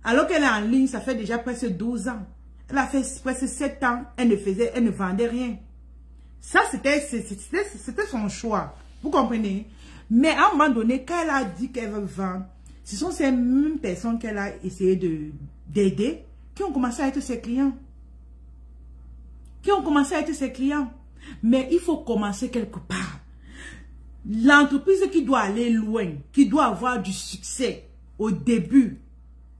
Speaker 1: Alors qu'elle est en ligne, ça fait déjà presque 12 ans. Elle a fait presque 7 ans, elle ne vendait rien. Ça, c'était son choix. Vous comprenez? Mais à un moment donné, quand elle a dit qu'elle veut vendre, ce sont ces mêmes personnes qu'elle a essayé d'aider qui ont commencé à être ses clients. Mais il faut commencer quelque part. L'entreprise qui doit aller loin, qui doit avoir du succès au début,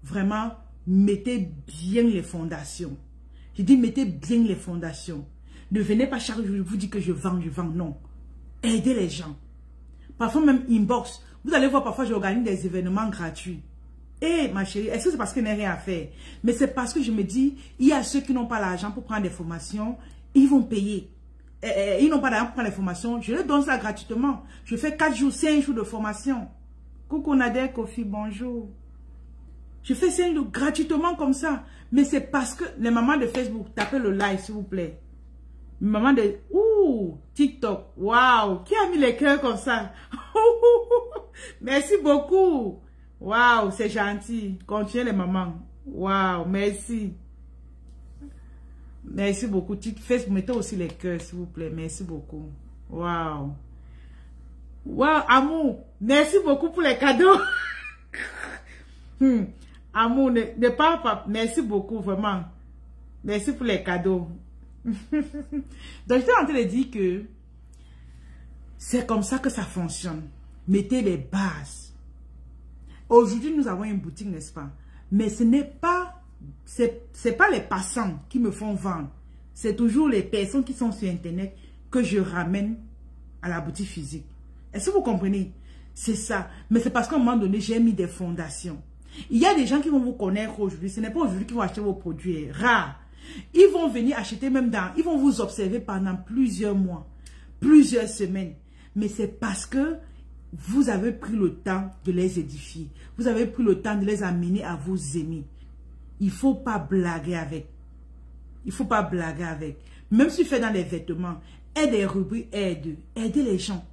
Speaker 1: vraiment, mettez bien les fondations. Je dis, mettez bien les fondations. Ne venez pas chaque jour vous dire que je vends. Non. Aidez les gens. Parfois même inbox. Vous allez voir, parfois j'organise des événements gratuits. Eh, ma chérie, est-ce que c'est parce que je n'ai rien à faire? Mais c'est parce que je me dis, il y a ceux qui n'ont pas l'argent pour prendre des formations, ils vont payer. Ils n'ont pas d'argent pour prendre des formations, je leur donne ça gratuitement. Je fais 4 jours, 5 jours de formation. Coucou Nader, Kofi, bonjour. Je fais 5 jours gratuitement comme ça. Mais c'est parce que les mamans de Facebook, tapez le like s'il vous plaît. Maman de... Ouh, TikTok. Waouh, qui a mis les cœurs comme ça? Merci beaucoup. Waouh, c'est gentil. Continuez les mamans. Waouh, merci. Merci beaucoup. Facebook, mettez aussi les cœurs, s'il vous plaît. Merci beaucoup. Waouh. Waouh, amour. Merci beaucoup pour les cadeaux. Amour, ne parle pas. Merci beaucoup, vraiment. Merci pour les cadeaux. Donc, j'étais en train de dire que c'est comme ça que ça fonctionne. Mettez les bases. Aujourd'hui, nous avons une boutique, n'est-ce pas? Mais ce n'est pas, c'est pas les passants qui me font vendre. C'est toujours les personnes qui sont sur Internet que je ramène à la boutique physique. Est-ce que vous comprenez? C'est ça. Mais c'est parce qu'à un moment donné, j'ai mis des fondations. Il y a des gens qui vont vous connaître aujourd'hui. Ce n'est pas aujourd'hui qu'ils vont acheter vos produits. Rares. Ils vont venir acheter même ils vont vous observer pendant plusieurs mois, plusieurs semaines. Mais c'est parce que vous avez pris le temps de les édifier. Vous avez pris le temps de les amener à vous aimer. Il ne faut pas blaguer avec. Il ne faut pas blaguer avec. Même si tu fais dans les vêtements, aide des rubriques, aidez les gens.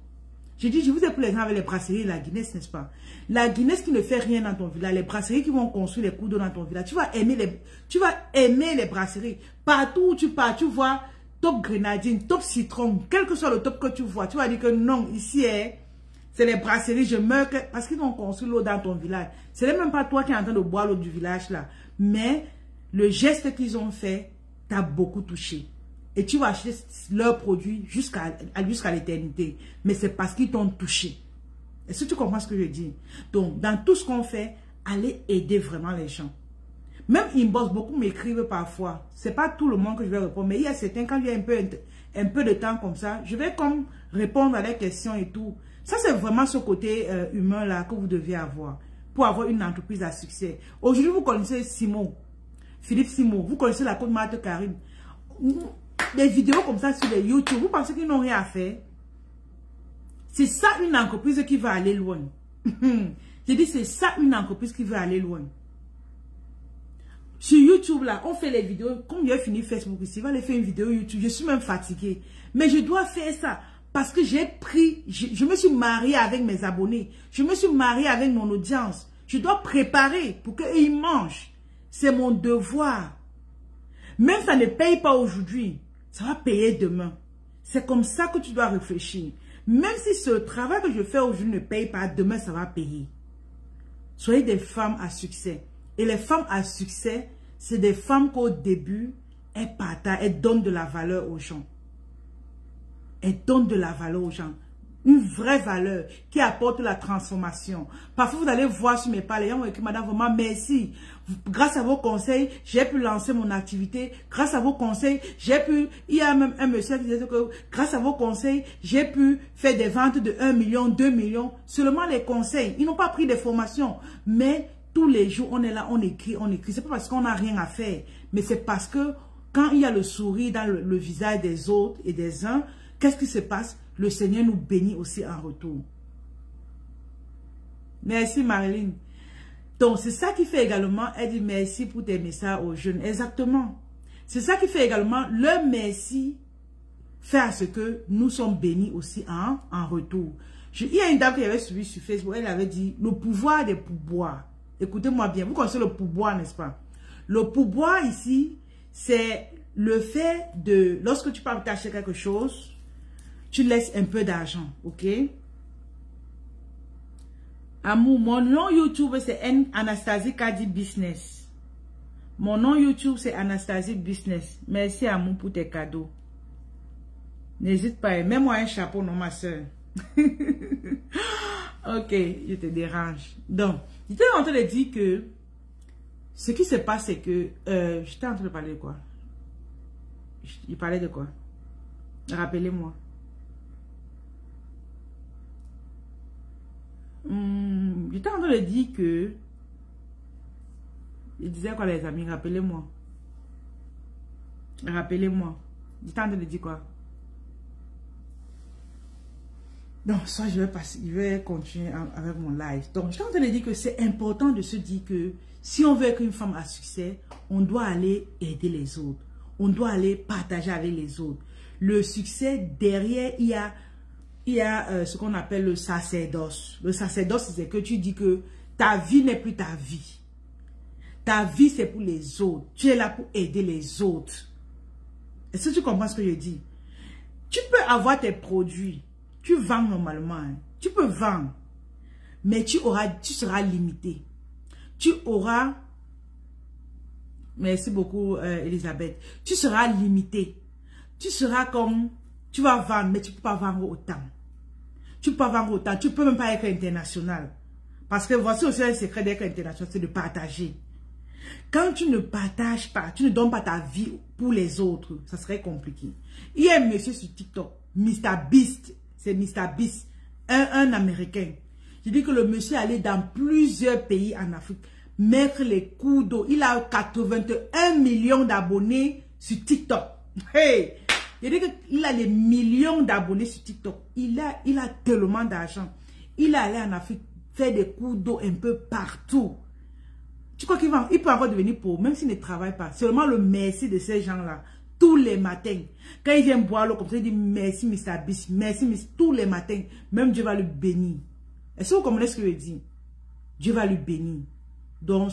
Speaker 1: Je dis, je vous ai pris l'exemple avec les brasseries et la Guinness, n'est-ce pas? La Guinness qui ne fait rien dans ton village, les brasseries qui vont construire les coups d'eau dans ton village, tu vas aimer les brasseries. Partout où tu pars, tu vois top grenadine, top citron, quel que soit le top que tu vois, tu vas dire que non, ici, c'est les brasseries, je meurs parce qu'ils vont construire l'eau dans ton village. Ce n'est même pas toi qui es en train de boire l'eau du village là. Mais le geste qu'ils ont fait t'a beaucoup touché. Et tu vas acheter leurs produits jusqu'à l'éternité. Mais c'est parce qu'ils t'ont touché. Est-ce que tu comprends ce que je dis? Donc, dans tout ce qu'on fait, allez aider vraiment les gens. Même inbox, beaucoup m'écrivent parfois. C'est pas tout le monde que je vais répondre. Mais il y a certains, quand il y a un peu de temps comme ça, je vais comme répondre à les questions et tout. Ça, c'est vraiment ce côté humain là que vous devez avoir pour avoir une entreprise à succès. Aujourd'hui, vous connaissez Simon, Philippe Simon. Vous connaissez la côte Marthe Karim. Des vidéos comme ça sur les YouTube, vous pensez qu'ils n'ont rien à faire? C'est ça une entreprise qui va aller loin. J'ai dit, c'est ça une entreprise qui va aller loin. Sur YouTube, là, on fait les vidéos. Comme j'ai fini Facebook ici, on va aller faire une vidéo YouTube. Je suis même fatiguée. Mais je dois faire ça parce que j'ai pris, je me suis mariée avec mes abonnés. Je me suis mariée avec mon audience. Je dois préparer pour qu'ils mangent. C'est mon devoir. Même ça ne paye pas aujourd'hui. Ça va payer demain. C'est comme ça que tu dois réfléchir. Même si ce travail que je fais aujourd'hui ne paye pas, demain ça va payer. Soyez des femmes à succès. Et les femmes à succès, c'est des femmes qu'au début, elles partagent, elles donnent de la valeur aux gens. Elles donnent de la valeur aux gens. Une vraie valeur qui apporte la transformation. Parfois, vous allez voir sur mes pages, les gens vont écrire, madame, vraiment, merci. Grâce à vos conseils, j'ai pu lancer mon activité. Grâce à vos conseils, j'ai pu... Il y a même un monsieur qui disait que grâce à vos conseils, j'ai pu faire des ventes de 1 million, 2 millions. Seulement les conseils. Ils n'ont pas pris des formations. Mais tous les jours, on est là, on écrit, on écrit. C'est pas parce qu'on n'a rien à faire. Mais c'est parce que quand il y a le sourire dans le visage des autres et des uns, qu'est-ce qui se passe? Le Seigneur nous bénit aussi en retour. Merci Marilyn. Donc, c'est ça qui fait également, elle dit merci pour tes messages aux jeunes. Exactement. C'est ça qui fait également, le merci fait à ce que nous sommes bénis aussi en retour. Il y a une dame qui avait suivi sur Facebook, elle avait dit, le pouvoir des pourboires. Écoutez-moi bien, vous connaissez le pourboire, n'est-ce pas? Le pourboire ici, c'est le fait de, lorsque tu peux t'acheter quelque chose, tu laisses un peu d'argent, ok? Amour, mon nom YouTube, c'est Anastasie Kadi Business. Mon nom YouTube, c'est Anastasie Business. Merci, Amour, pour tes cadeaux. N'hésite pas, mets-moi un chapeau, non, ma soeur. Ok, je te dérange. Donc, j'étais en train de dire que ce qui se passe, c'est que... j'étais en train de parler de quoi? Il parlait de quoi? Rappelez-moi. J'étais en train de dire que... Il disait quoi les amis? Rappelez-moi. Rappelez-moi. J'étais en train de dire quoi? Donc, ça, je vais continuer avec mon live. Donc, j'étais en train de dire que c'est important de se dire que si on veut être une femme à succès, on doit aller aider les autres. On doit aller partager avec les autres. Le succès, derrière, il y a ce qu'on appelle le sacerdoce. Le sacerdoce, c'est que tu dis que ta vie n'est plus ta vie. Ta vie, c'est pour les autres. Tu es là pour aider les autres. Est-ce que tu comprends ce que je dis? Tu peux avoir tes produits. Tu vends normalement. Hein. Tu peux vendre. Mais tu seras limité. Tu auras... Merci beaucoup, Elisabeth. Tu seras limité. Tu seras comme... Tu vas vendre, mais tu ne peux pas vendre autant. Tu ne peux pas vendre autant. Tu ne peux même pas être international. Parce que voici aussi un secret d'être international, c'est de partager. Quand tu ne partages pas, tu ne donnes pas ta vie pour les autres, ça serait compliqué. Il y a un monsieur sur TikTok, Mr. Beast, c'est Mr. Beast, un Américain. Je dis que le monsieur allait dans plusieurs pays en Afrique, mettre les coups d'eau. Il a 81 millions d'abonnés sur TikTok. Hey! Je dis qu'il a les millions d'abonnés sur TikTok. Il a tellement d'argent. Il est allé en Afrique faire des coups d'eau un peu partout. Tu crois il peut encore devenir pauvre, même s'il ne travaille pas. Seulement le merci de ces gens-là. Tous les matins. Quand il vient boire l'eau comme ça, il dit merci Mr. Beast, merci Mr. Tous les matins. Même Dieu va le bénir. Est-ce que vous comprenez ce que je dis? Dieu va le bénir. Donc,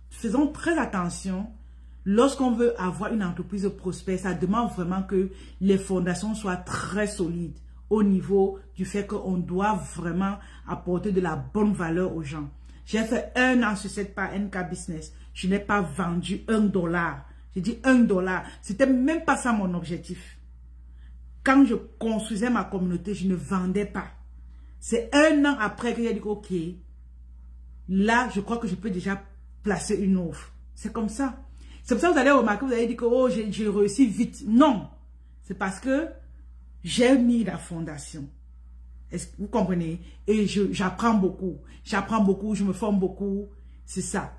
Speaker 1: faisons très attention. Lorsqu'on veut avoir une entreprise prospère, ça demande vraiment que les fondations soient très solides au niveau du fait qu'on doit vraiment apporter de la bonne valeur aux gens. J'ai fait 1 an sur cette page NK Business. Je n'ai pas vendu $1. J'ai dit $1. C'était même pas ça mon objectif. Quand je construisais ma communauté, je ne vendais pas. C'est 1 an après que j'ai dit ok, là, je crois que je peux déjà placer une offre. C'est comme ça. C'est pour ça que vous allez remarquer, vous allez dire que oh, j'ai réussi vite. Non. C'est parce que j'ai mis la fondation. Est-ce que vous comprenez? Et j'apprends beaucoup. J'apprends beaucoup, je me forme beaucoup. C'est ça.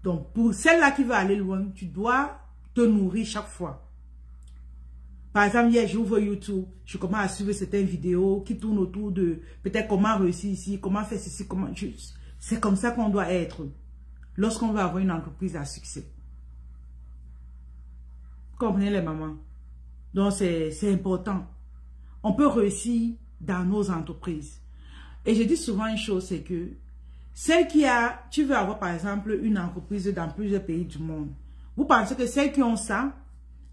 Speaker 1: Donc, pour celle-là qui veut aller loin, tu dois te nourrir chaque fois. Par exemple, hier, j'ouvre YouTube, je commence à suivre certaines vidéos qui tournent autour de peut-être comment réussir ici, comment faire ceci, comment... C'est comme ça qu'on doit être lorsqu'on veut avoir une entreprise à succès. Vous comprenez les mamans? Donc, c'est important. On peut réussir dans nos entreprises. Et je dis souvent une chose, c'est que celle tu veux avoir par exemple une entreprise dans plusieurs pays du monde. Vous pensez que celles qui ont ça,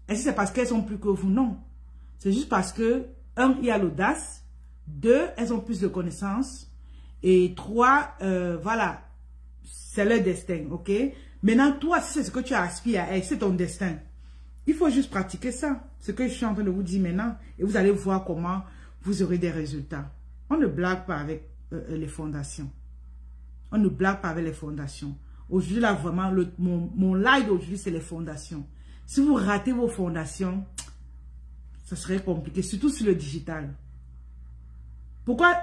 Speaker 1: est-ce que c'est parce qu'elles sont plus que vous? Non. C'est juste parce que, 1, il y a l'audace. 2, elles ont plus de connaissances. Et 3, voilà, c'est leur destin, ok? Maintenant, toi, si c'est ce que tu aspires à être, c'est ton destin. Il faut juste pratiquer ça. Ce que je suis en train de vous dire maintenant. Et vous allez voir comment vous aurez des résultats. On ne blague pas avec les fondations. On ne blague pas avec les fondations. Aujourd'hui, là, vraiment, mon live d'aujourd'hui, c'est les fondations. Si vous ratez vos fondations, ça serait compliqué, surtout sur le digital. Pourquoi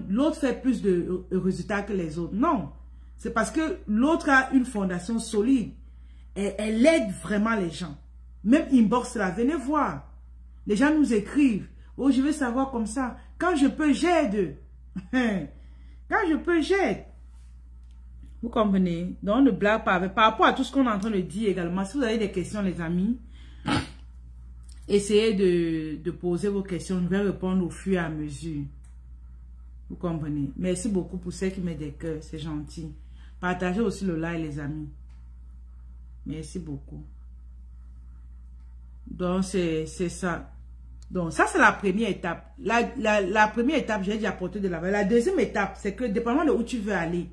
Speaker 1: l'autre fait plus de résultats que les autres? Non. C'est parce que l'autre a une fondation solide. Et elle aide vraiment les gens. Même inbox là, venez voir. Les gens nous écrivent. Oh, je veux savoir comme ça. Quand je peux, j'aide. Quand je peux, j'aide. Vous comprenez? Donc, on ne blague pas avec. Par rapport à tout ce qu'on est en train de dire également, si vous avez des questions, les amis, essayez de poser vos questions. Je vais répondre au fur et à mesure. Vous comprenez? Merci beaucoup pour ceux qui mettent des cœurs. C'est gentil. Partagez aussi le live, les amis. Merci beaucoup. Donc, c'est ça. Donc, ça, c'est la première étape. La première étape, j'ai déjà apporté de la valeur. La deuxième étape, c'est que, dépendamment de où tu veux aller,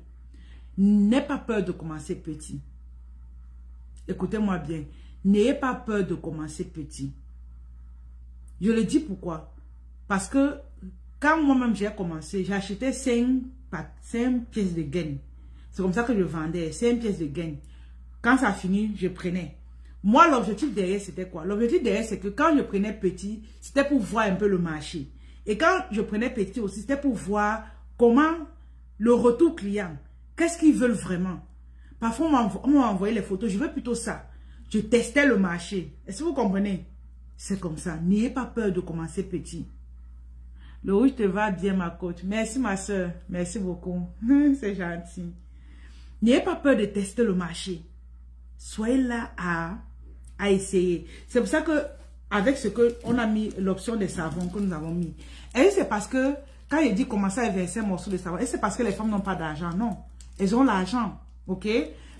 Speaker 1: n'aie pas peur de commencer petit. Écoutez-moi bien. N'ayez pas peur de commencer petit. Je le dis pourquoi. Parce que, quand moi-même j'ai commencé, j'ai acheté 5 pièces de gain. C'est comme ça que je vendais, 5 pièces de gain. Quand ça finit, je prenais. Moi, l'objectif derrière, c'était quoi? L'objectif derrière, c'est que quand je prenais petit, c'était pour voir un peu le marché. Et quand je prenais petit aussi, c'était pour voir comment le retour client, qu'est-ce qu'ils veulent vraiment. Parfois, on m'a envoyé les photos, je veux plutôt ça. Je testais le marché. Est-ce que vous comprenez? C'est comme ça. N'ayez pas peur de commencer petit. Le rouge te va bien, ma coach. Merci, ma soeur. Merci beaucoup. C'est gentil. N'ayez pas peur de tester le marché. Soyez là à essayer. C'est pour ça que, avec ce que on a mis, l'option des savons que nous avons mis. Et c'est parce que, quand il dit commencer avec 25 morceaux de savon, et c'est parce que les femmes n'ont pas d'argent. Non. Elles ont l'argent. OK?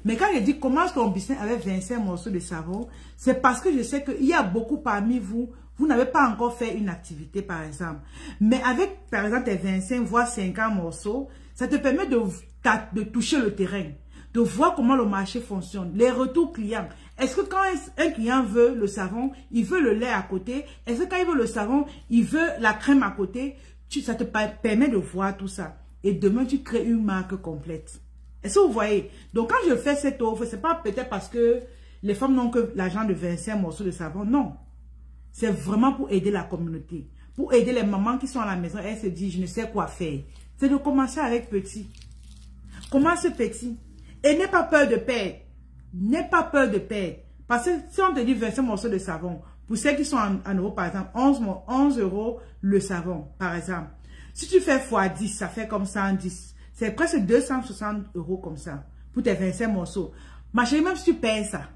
Speaker 1: Mais quand il dit commence ton business avec 25 morceaux de savon, c'est parce que je sais qu'il y a beaucoup parmi vous, vous n'avez pas encore fait une activité, par exemple. Mais avec, par exemple, tes 25, voire 50 morceaux, ça te permet de toucher le terrain, de voir comment le marché fonctionne, les retours clients. Est-ce que quand un client veut le savon, il veut le lait à côté? Est-ce que quand il veut le savon, il veut la crème à côté? Ça te permet de voir tout ça. Et demain, tu crées une marque complète. Est-ce que vous voyez? Donc, quand je fais cette offre, ce n'est pas peut-être parce que les femmes n'ont que l'argent de 25 morceaux de savon. Non. C'est vraiment pour aider la communauté. Pour aider les mamans qui sont à la maison. Elles se disent, je ne sais quoi faire. C'est de commencer avec petit. Commence petit. Et n'aie pas peur de perdre. N'aie pas peur de perdre. Parce que si on te dit 25 morceaux de savon, pour ceux qui sont en euros, par exemple, 11 euros le savon, par exemple. Si tu fais x10, ça fait comme 110. C'est presque 260 euros comme ça. Pour tes 25 morceaux. Ma chérie, même si tu payes ça.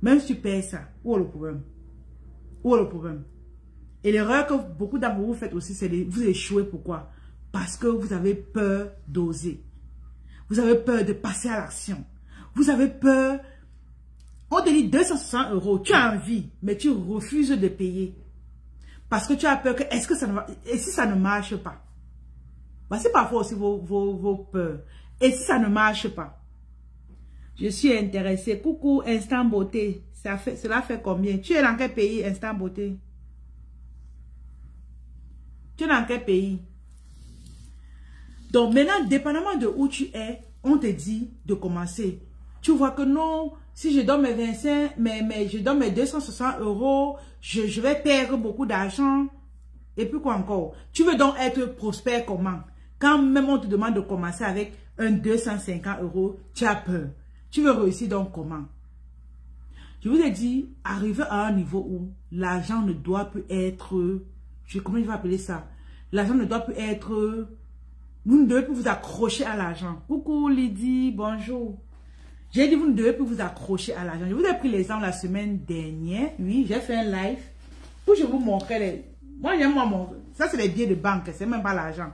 Speaker 1: Même si tu payes ça. Où est le problème? Où est le problème? Et l'erreur que beaucoup d'entre vous faites aussi, c'est de vous échouer. Pourquoi? Parce que vous avez peur d'oser. Vous avez peur de passer à l'action. Vous avez peur. On te dit 260 euros. Tu as envie, mais tu refuses de payer. Parce que tu as peur que, est-ce que ça ne va, et si ça ne marche pas? Voici parfois aussi vos peurs. Et si ça ne marche pas? Je suis intéressée. Coucou, Instant Beauté. Cela fait combien? Tu es dans quel pays, Instant Beauté? Tu es dans quel pays? Donc maintenant, dépendamment de où tu es, on te dit de commencer. Tu vois que non, si je donne mes 25, mais je donne mes 260 euros, je vais perdre beaucoup d'argent. Et puis quoi encore? Tu veux donc être prospère comment? Quand même on te demande de commencer avec un 250 euros, tu as peur. Tu veux réussir donc comment? Je vous ai dit, arriver à un niveau où l'argent ne doit plus être, comment je vais appeler ça? L'argent ne doit plus être, vous ne devez plus vous accrocher à l'argent. Coucou Lydie, bonjour. J'ai dit, vous ne devez plus vous accrocher à l'argent. Je vous ai pris l'exemple la semaine dernière. Oui, j'ai fait un live où je vous montrais les... Moi, j'aime moi montrer. Ça, c'est les billets de banque. C'est même pas l'argent.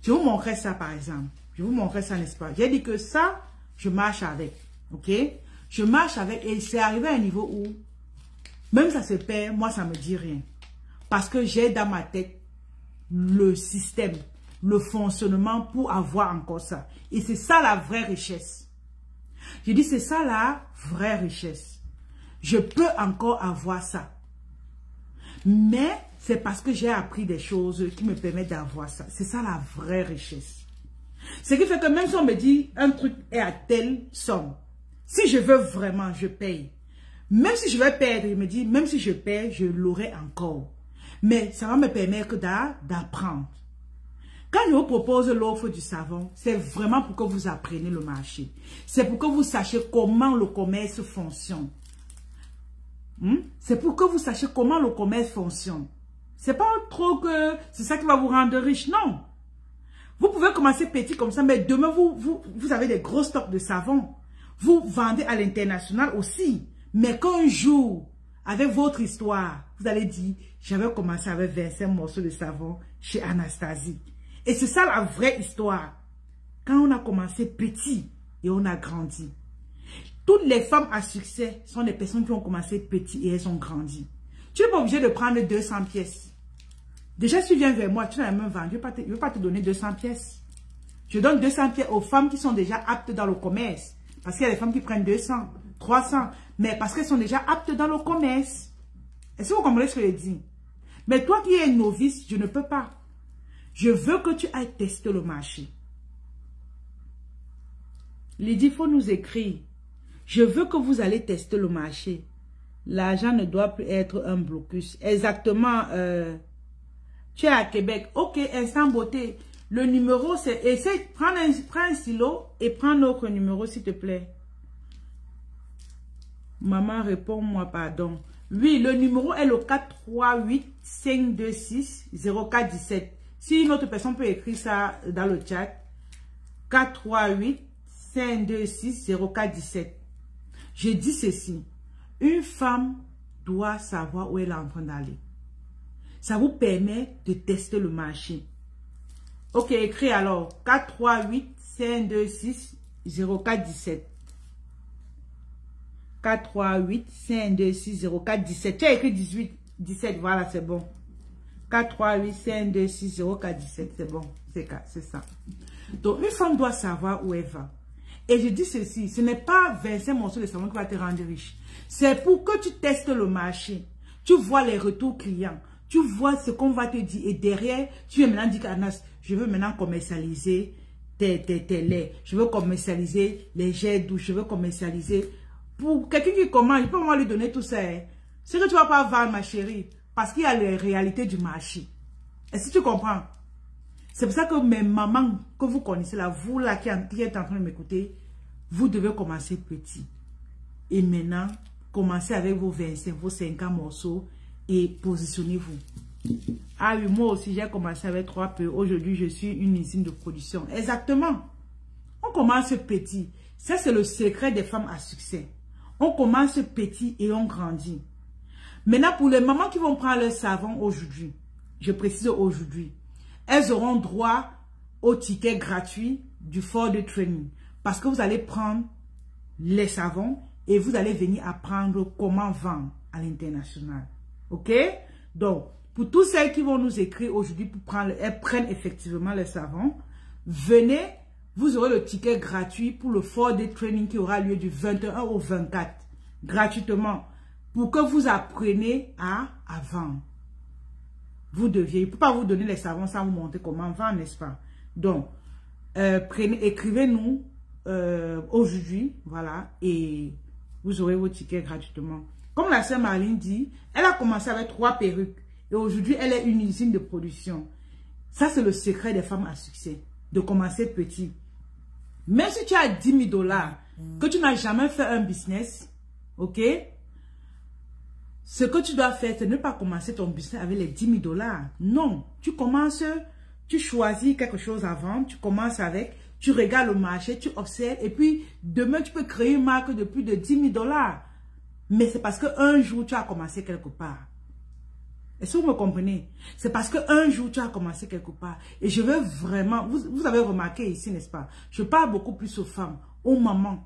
Speaker 1: Je vous montrais ça, par exemple. Je vous montrais ça, n'est-ce pas? J'ai dit que ça, je marche avec. OK? Je marche avec et c'est arrivé à un niveau où, même ça se perd, moi, ça me dit rien. Parce que j'ai dans ma tête le système, le fonctionnement pour avoir encore ça. Et c'est ça la vraie richesse. Je dis, c'est ça la vraie richesse. Je peux encore avoir ça. Mais c'est parce que j'ai appris des choses qui me permettent d'avoir ça. C'est ça la vraie richesse. Ce qui fait que même si on me dit un truc est à telle somme, si je veux vraiment, je paye. Même si je vais perdre, je me dis, même si je perds, je l'aurai encore. Mais ça va me permettre d'apprendre. Quand je vous propose l'offre du savon, c'est vraiment pour que vous appreniez le marché. C'est pour que vous sachiez comment le commerce fonctionne. C'est pour que vous sachiez comment le commerce fonctionne. C'est pas trop que c'est ça qui va vous rendre riche, non. Vous pouvez commencer petit comme ça, mais demain, vous avez des gros stocks de savon. Vous vendez à l'international aussi. Mais qu'un jour, avec votre histoire, vous allez dire, j'avais commencé avec 25 morceaux de savon chez Anastasie. Et c'est ça la vraie histoire. Quand on a commencé petit et on a grandi. Toutes les femmes à succès sont des personnes qui ont commencé petit et elles ont grandi. Tu n'es pas obligé de prendre 200 pièces. Déjà, si tu viens vers moi, tu n'as même vendu, je ne vais pas te donner 200 pièces. Je donne 200 pièces aux femmes qui sont déjà aptes dans le commerce. Parce qu'il y a des femmes qui prennent 200, 300. Mais parce qu'elles sont déjà aptes dans le commerce. Est-ce que vous comprenez ce que je dis? Mais toi qui es novice, je ne peux pas. Je veux que tu ailles tester le marché. Lydie, il faut nous écrire. Je veux que vous allez tester le marché. L'argent ne doit plus être un blocus. Exactement. Tu es à Québec. Ok, instant beauté. Le numéro, c'est... Essaye, prends un stylo et prends notre numéro, s'il te plaît. Maman, réponds-moi, pardon. Oui, le numéro est le 438-526-0417. Si une autre personne peut écrire ça dans le chat. 438-526-0417. Je dis ceci. Une femme doit savoir où elle est en train d'aller. Ça vous permet de tester le marché. Ok, écris alors. 438-526-0417. 438-526-0417. Tu as écrit 18, 17, voilà, c'est bon. 438-526-0417, c'est bon. C'est ça. Donc, une femme doit savoir où elle va. Et je dis ceci, ce n'est pas 25 morceaux de savon qui va te rendre riche. C'est pour que tu testes le marché. Tu vois les retours clients. Tu vois ce qu'on va te dire. Et derrière, tu veux maintenant dire, Anas, je veux maintenant commercialiser tes laits. Je veux commercialiser les jets douches. Je veux commercialiser... Pour quelqu'un qui commence, je peux vraiment lui donner tout ça. Ce que tu ne vas pas vendre, ma chérie. Parce qu'il y a les réalités du marché. Est-ce que tu comprends? C'est pour ça que mes mamans que vous connaissez là, vous là qui êtes en train de m'écouter, vous devez commencer petit. Et maintenant, commencez avec vos 25, vos 50 morceaux et positionnez-vous. Ah oui, moi aussi, j'ai commencé avec 3 peu. Aujourd'hui, je suis une usine de production. Exactement. On commence petit. Ça, c'est le secret des femmes à succès. On commence petit et on grandit. Maintenant, pour les mamans qui vont prendre leur savon aujourd'hui, je précise aujourd'hui, elles auront droit au ticket gratuit du Ford Training. Parce que vous allez prendre les savons et vous allez venir apprendre comment vendre à l'international. Ok? Donc, pour tous celles qui vont nous écrire aujourd'hui pour prendre, elles prennent effectivement les savons, venez, vous aurez le ticket gratuit pour le Ford Training qui aura lieu du 21 au 24. Gratuitement. Pour que vous appreniez à vendre. Vous deviez, il ne peut pas vous donner les savons sans vous montrer comment vendre, n'est-ce pas? Donc, écrivez-nous aujourd'hui, voilà, et vous aurez vos tickets gratuitement. Comme la sœur Marlene dit, elle a commencé avec 3 perruques et aujourd'hui, elle est une usine de production. Ça, c'est le secret des femmes à succès, de commencer petit. Même si tu as 10 000 $, que tu n'as jamais fait un business, ok? Ce que tu dois faire, c'est ne pas commencer ton business avec les 10 000 $. Non, tu commences, tu choisis quelque chose à vendre, tu commences avec, tu regardes le marché, tu observes, et puis demain, tu peux créer une marque de plus de 10 000 $. Mais c'est parce qu'un jour, tu as commencé quelque part. Est-ce que vous me comprenez? C'est parce qu'un jour, tu as commencé quelque part. Et je veux vraiment, vous avez remarqué ici, n'est-ce pas? Je parle beaucoup plus aux femmes, aux mamans.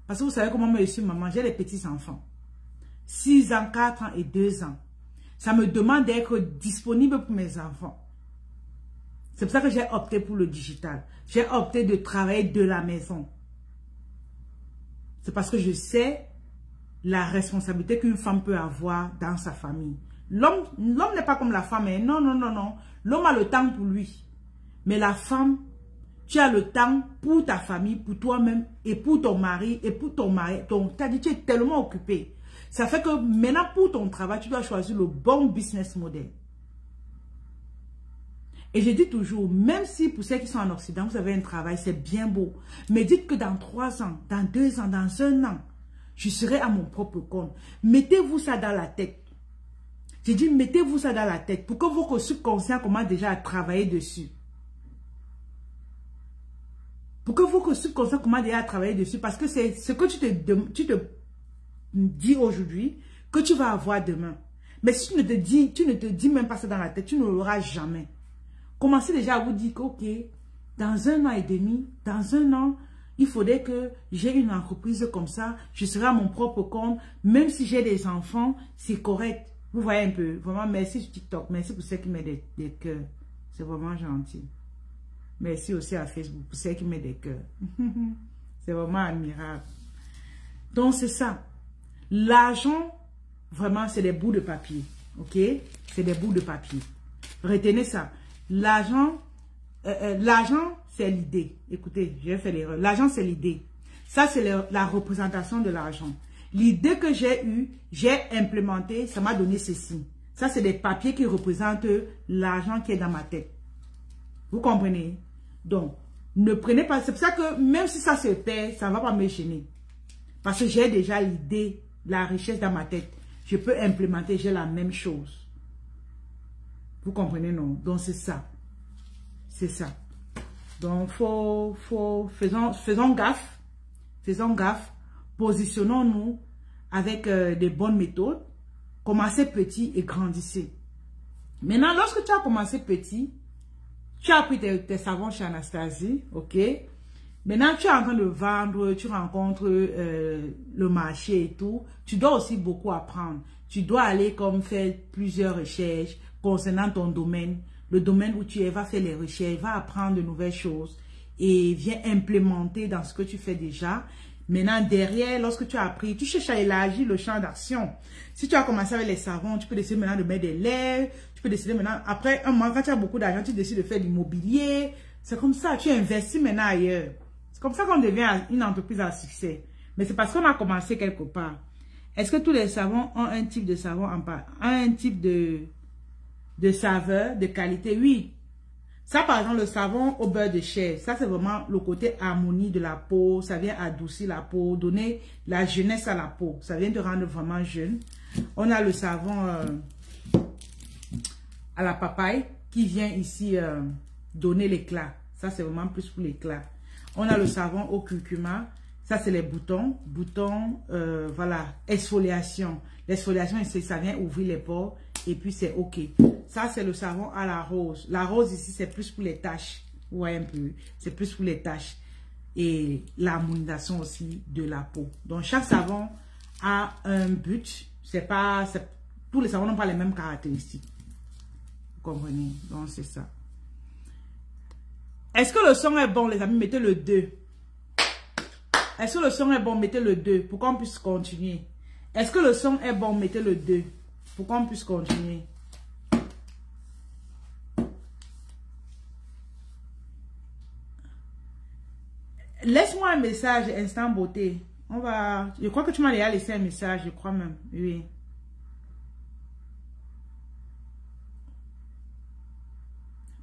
Speaker 1: Parce que vous savez comment moi je suis maman, j'ai des petits-enfants. 6 ans, 4 ans et 2 ans. Ça me demande d'être disponible pour mes enfants. C'est pour ça que j'ai opté pour le digital. J'ai opté de travailler de la maison. C'est parce que je sais la responsabilité qu'une femme peut avoir dans sa famille. L'homme n'est pas comme la femme. Hein. Non, non, non, non. L'homme a le temps pour lui. Mais la femme, tu as le temps pour ta famille, pour toi-même, et pour ton mari, et pour ton mari. T'as dit, tu es tellement occupé. Ça fait que maintenant, pour ton travail, tu dois choisir le bon business model. Et je dis toujours, même si pour ceux qui sont en Occident, vous avez un travail, c'est bien beau. Mais dites que dans 3 ans, dans 2 ans, dans 1 an, je serai à mon propre compte. Mettez-vous ça dans la tête. J'ai dit, mettez-vous ça dans la tête pour que votre subconscient commence déjà à travailler dessus. Pour que votre subconscient commence déjà à travailler dessus. Parce que c'est ce que tu te dis aujourd'hui que tu vas avoir demain. Mais si tu ne te dis même pas ça dans la tête, tu ne l'auras jamais. Commencez déjà à vous dire que, ok, dans 1 an et demi, dans 1 an, il faudrait que j'ai une entreprise comme ça, je serai à mon propre compte, même si j'ai des enfants, c'est correct. Vous voyez un peu, vraiment, merci sur TikTok, merci pour ceux qui mettent des cœurs, c'est vraiment gentil. Merci aussi à Facebook pour ceux qui mettent des cœurs, c'est vraiment admirable. Donc c'est ça, l'argent, vraiment, c'est des bouts de papier, ok? C'est des bouts de papier, retenez ça. L'argent, c'est l'idée. Écoutez, j'ai fait l'erreur. L'argent, c'est l'idée. Ça, c'est la représentation de l'argent. L'idée que j'ai eue, j'ai implémenté, ça m'a donné ceci. Ça, c'est des papiers qui représentent l'argent qui est dans ma tête. Vous comprenez? Donc, ne prenez pas... C'est pour ça que même si ça se perd, ça ne va pas me gêner. Parce que j'ai déjà l'idée, la richesse dans ma tête. Je peux implémenter, j'ai la même chose. Vous comprenez, non? Donc, c'est ça. C'est ça. Donc, faisons gaffe. Faisons gaffe. Positionnons-nous avec des bonnes méthodes. Commencez petit et grandissez. Maintenant, lorsque tu as commencé petit, tu as pris tes savons chez Anastasie, ok? Maintenant, tu es en train de vendre, tu rencontres le marché et tout. Tu dois aussi beaucoup apprendre. Tu dois aller comme faire plusieurs recherches concernant ton domaine. Le domaine où tu es, va faire les recherches, va apprendre de nouvelles choses et viens implémenter dans ce que tu fais déjà. Maintenant, derrière, lorsque tu as appris, tu cherches à élargir le champ d'action. Si tu as commencé avec les savons, tu peux décider maintenant de mettre des laits. Tu peux décider maintenant, après un mois, quand tu as beaucoup d'argent, tu décides de faire de l'immobilier. C'est comme ça, tu investis maintenant ailleurs. C'est comme ça qu'on devient une entreprise à succès. Mais c'est parce qu'on a commencé quelque part. Est-ce que tous les savons ont un type de savon un type de saveur, de qualité? Oui. Ça, par exemple, le savon au beurre de chèvre, ça, c'est vraiment le côté harmonie de la peau. Ça vient adoucir la peau, donner la jeunesse à la peau. Ça vient te rendre vraiment jeune. On a le savon à la papaye qui vient ici donner l'éclat. Ça, c'est vraiment plus pour l'éclat. On a le savon au curcuma. Ça, c'est les boutons. Boutons, voilà, exfoliation. L'exfoliation, ça vient ouvrir les pores. Et puis, c'est OK. Ça, c'est le savon à la rose. La rose, ici, c'est plus pour les taches. Vous voyez un peu. C'est plus pour les taches. Et l'harmonisation aussi de la peau. Donc, chaque savon a un but. Tous les savons n'ont pas les mêmes caractéristiques. Vous comprenez? Donc, c'est ça. Est-ce que le son est bon, les amis? Mettez le 2. Est-ce que le son est bon? Mettez le 2 pour qu'on puisse continuer. Est-ce que le son est bon? Mettez le 2 pour qu'on puisse continuer. Laisse-moi un message, Instant Beauté. Je crois que tu m'as déjà laissé un message, je crois même. Oui.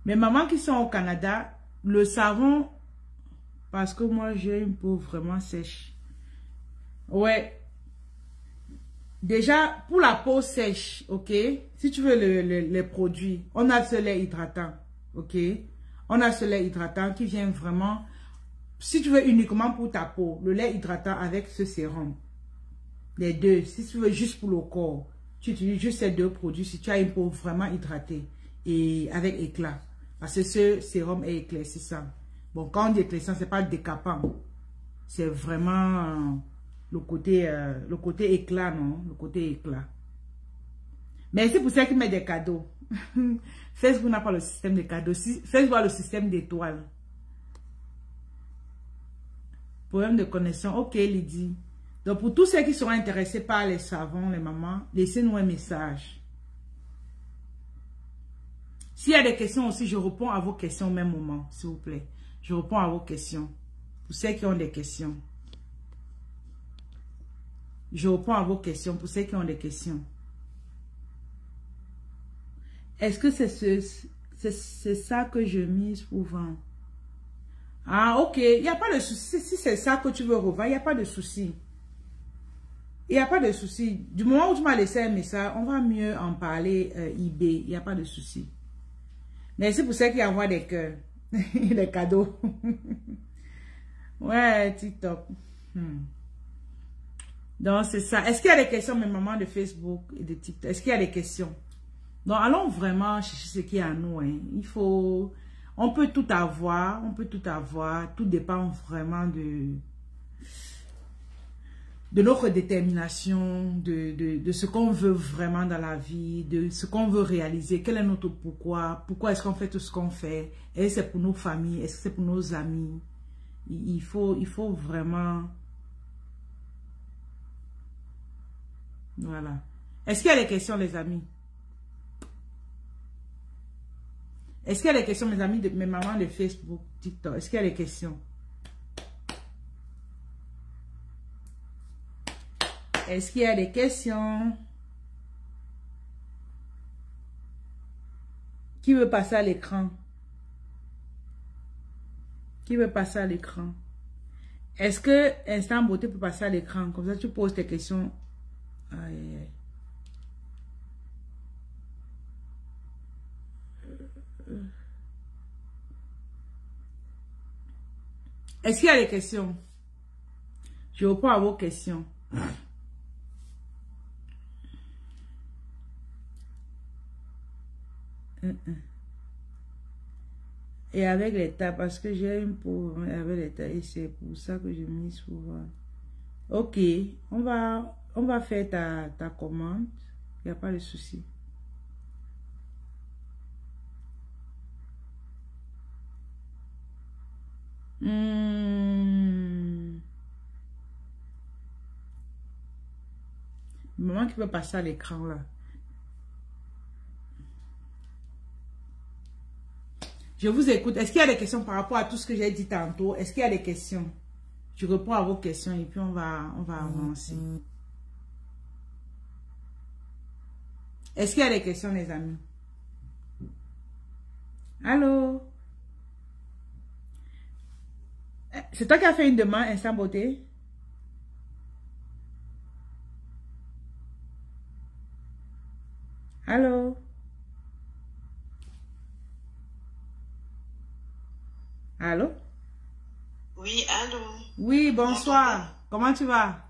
Speaker 1: Mes mamans qui sont au Canada, le savon, parce que moi j'ai une peau vraiment sèche. Ouais. Déjà, pour la peau sèche, ok, si tu veux les produits, on a ce lait hydratant, ok. On a ce lait hydratant qui vient vraiment, si tu veux uniquement pour ta peau, le lait hydratant avec ce sérum. Les deux, si tu veux juste pour le corps, tu utilises juste ces 2 produits si tu as une peau vraiment hydratée et avec éclat. Parce que ce sérum est éclaircissant. Bon, quand on dit éclaircissant, c'est pas décapant. C'est vraiment le côté éclat, non? Le côté éclat. Mais c'est pour ça qu'ils mettent des cadeaux. Facebook n'a pas le système de cadeaux. Facebook a le système d'étoiles. Problème de connexion. Ok, Lydie. Donc, pour tous ceux qui seront intéressés par les savons, les mamans, laissez-nous un message. S'il y a des questions aussi, je réponds à vos questions au même moment, s'il vous plaît. Je réponds à vos questions. Pour ceux qui ont des questions. Je réponds à vos questions pour ceux qui ont des questions. Est-ce que c'est ça que je mise pour vendre? Ah, ok. Il n'y a pas de souci. Si c'est ça que tu veux revendre, il n'y a pas de souci. Il n'y a pas de souci. Du moment où tu m'as laissé un message, on va mieux en parler eBay. Il n'y a pas de souci. Merci pour ceux qui envoient des cœurs. Des cadeaux. Ouais, TikTok. Donc, c'est ça. Est-ce qu'il y a des questions, mes mamans de Facebook et de TikTok? Est-ce qu'il y a des questions? Donc, allons vraiment chercher ce qu'il y a à nous. Hein. Il faut... On peut tout avoir. On peut tout avoir. Tout dépend vraiment de notre détermination, de ce qu'on veut vraiment dans la vie, de ce qu'on veut réaliser. Quel est notre pourquoi? Pourquoi est-ce qu'on fait tout ce qu'on fait? Est-ce que c'est pour nos familles? Est-ce que c'est pour nos amis? Il faut vraiment... Voilà. Est-ce qu'il y a des questions, les amis? Est-ce qu'il y a des questions, mes amis, de mes mamans de Facebook, TikTok? Est-ce qu'il y a des questions? Est-ce qu'il y a des questions? Qui veut passer à l'écran? Qui veut passer à l'écran? Est-ce que Instant Beauté peut passer à l'écran? Comme ça, tu poses tes questions. Aïe, aïe, aïe. Est-ce qu'il y a des questions? Je réponds à vos questions. Et avec l'état, parce que j'ai une peau avec l'état, et c'est pour ça que je mise souvent. Ok, on va faire ta commande. Il n'y a pas de souci. Maman qui peut passer à l'écran là. Je vous écoute. Est-ce qu'il y a des questions par rapport à tout ce que j'ai dit tantôt? Est-ce qu'il y a des questions? Je réponds à vos questions et puis on va avancer. Est-ce qu'il y a des questions, les amis? Allô? C'est toi qui as fait une demande, Instant Beauté? Allô? Allô?
Speaker 2: Oui, allô?
Speaker 1: Oui, bonsoir. Comment tu vas?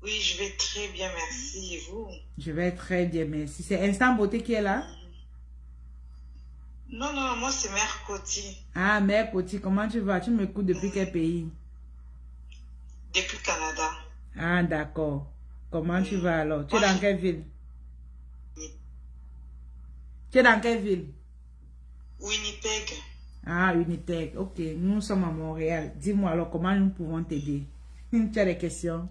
Speaker 2: Oui, je vais très bien, merci. Et vous?
Speaker 1: Je vais très bien, merci. C'est Instant Beauté qui est là?
Speaker 2: Non, non, moi c'est Mère Coty.
Speaker 1: Ah, Mère Coty, comment tu vas? Tu m'écoutes depuis quel pays?
Speaker 2: Depuis le Canada.
Speaker 1: Ah, d'accord. Comment tu vas alors? Tu es dans quelle ville? Tu es dans quelle ville?
Speaker 2: Winnipeg.
Speaker 1: Ah, Winnipeg. Ok, nous sommes à Montréal. Dis-moi alors, comment nous pouvons t'aider? Tu as des questions?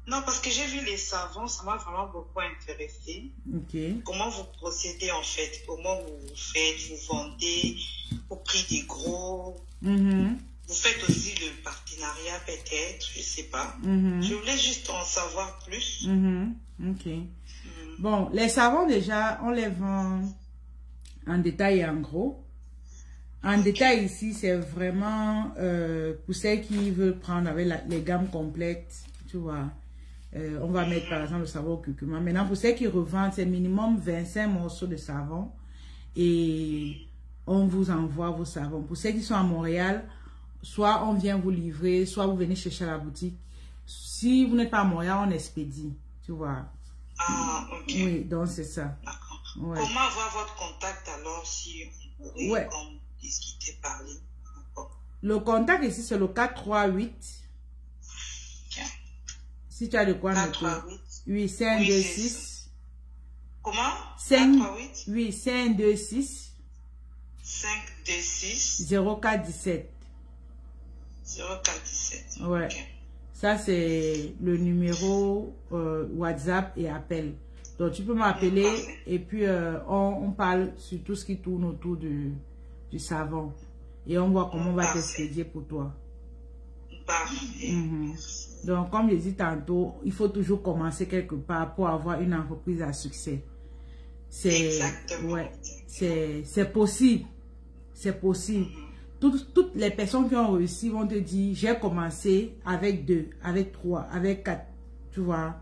Speaker 2: Non, parce que j'ai vu les savons, ça m'a vraiment beaucoup intéressé.
Speaker 1: Ok.
Speaker 2: Comment vous procédez en fait? Comment vous faites? Vous vendez au prix des gros? Vous faites aussi le partenariat peut-être, je ne sais pas. Je voulais juste en savoir plus.
Speaker 1: Ok. Bon, les savons déjà, on les vend en détail et en gros. En détail ici, c'est vraiment pour ceux qui veulent prendre avec les gammes complètes, tu vois. On va mettre par exemple le savon au curcuma. Maintenant, pour ceux qui revendent, c'est minimum 25 morceaux de savon et on vous envoie vos savons. Pour ceux qui sont à Montréal, soit on vient vous livrer, soit vous venez chercher à la boutique. Si vous n'êtes pas à Montréal, on expédie, tu vois.
Speaker 2: Ah, ok.
Speaker 1: Oui, donc c'est ça.
Speaker 2: D'accord.
Speaker 1: Ouais.
Speaker 2: Comment avoir votre contact alors si on pourrait discuter, parler?
Speaker 1: Le contact ici, c'est le 438.
Speaker 2: Tiens.
Speaker 1: Si tu as de quoi noter.
Speaker 2: 438.
Speaker 1: Oui, 526.
Speaker 2: Comment?
Speaker 1: 438. Oui, 526.
Speaker 2: 526.
Speaker 1: 0417.
Speaker 2: 0417.
Speaker 1: Ouais.
Speaker 2: Okay.
Speaker 1: Ça, c'est le numéro WhatsApp et appel. Donc, tu peux m'appeler et puis on parle sur tout ce qui tourne autour du savon. Et on voit comment on va t'expédier pour toi.
Speaker 2: Parfait.
Speaker 1: Donc, comme je dis tantôt, il faut toujours commencer quelque part pour avoir une entreprise à succès.
Speaker 2: Exactement.
Speaker 1: C'est possible. C'est possible. Toutes les personnes qui ont réussi vont te dire, j'ai commencé avec 2, avec 3, avec 4. Tu vois.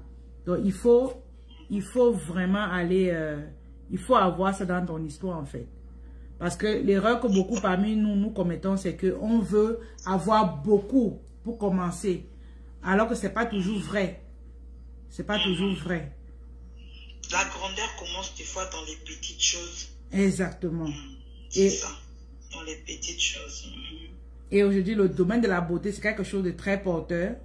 Speaker 1: Donc, il faut vraiment aller, il faut avoir ça dans ton histoire en fait. Parce que l'erreur que beaucoup parmi nous commettons, c'est qu'on veut avoir beaucoup pour commencer. Alors que ce n'est pas toujours vrai. C'est pas toujours vrai.
Speaker 2: La grandeur commence des fois dans les petites choses.
Speaker 1: Exactement.
Speaker 2: C'est ça. Dans les petites choses.
Speaker 1: Et aujourd'hui, le domaine de la beauté, c'est quelque chose de très porteur.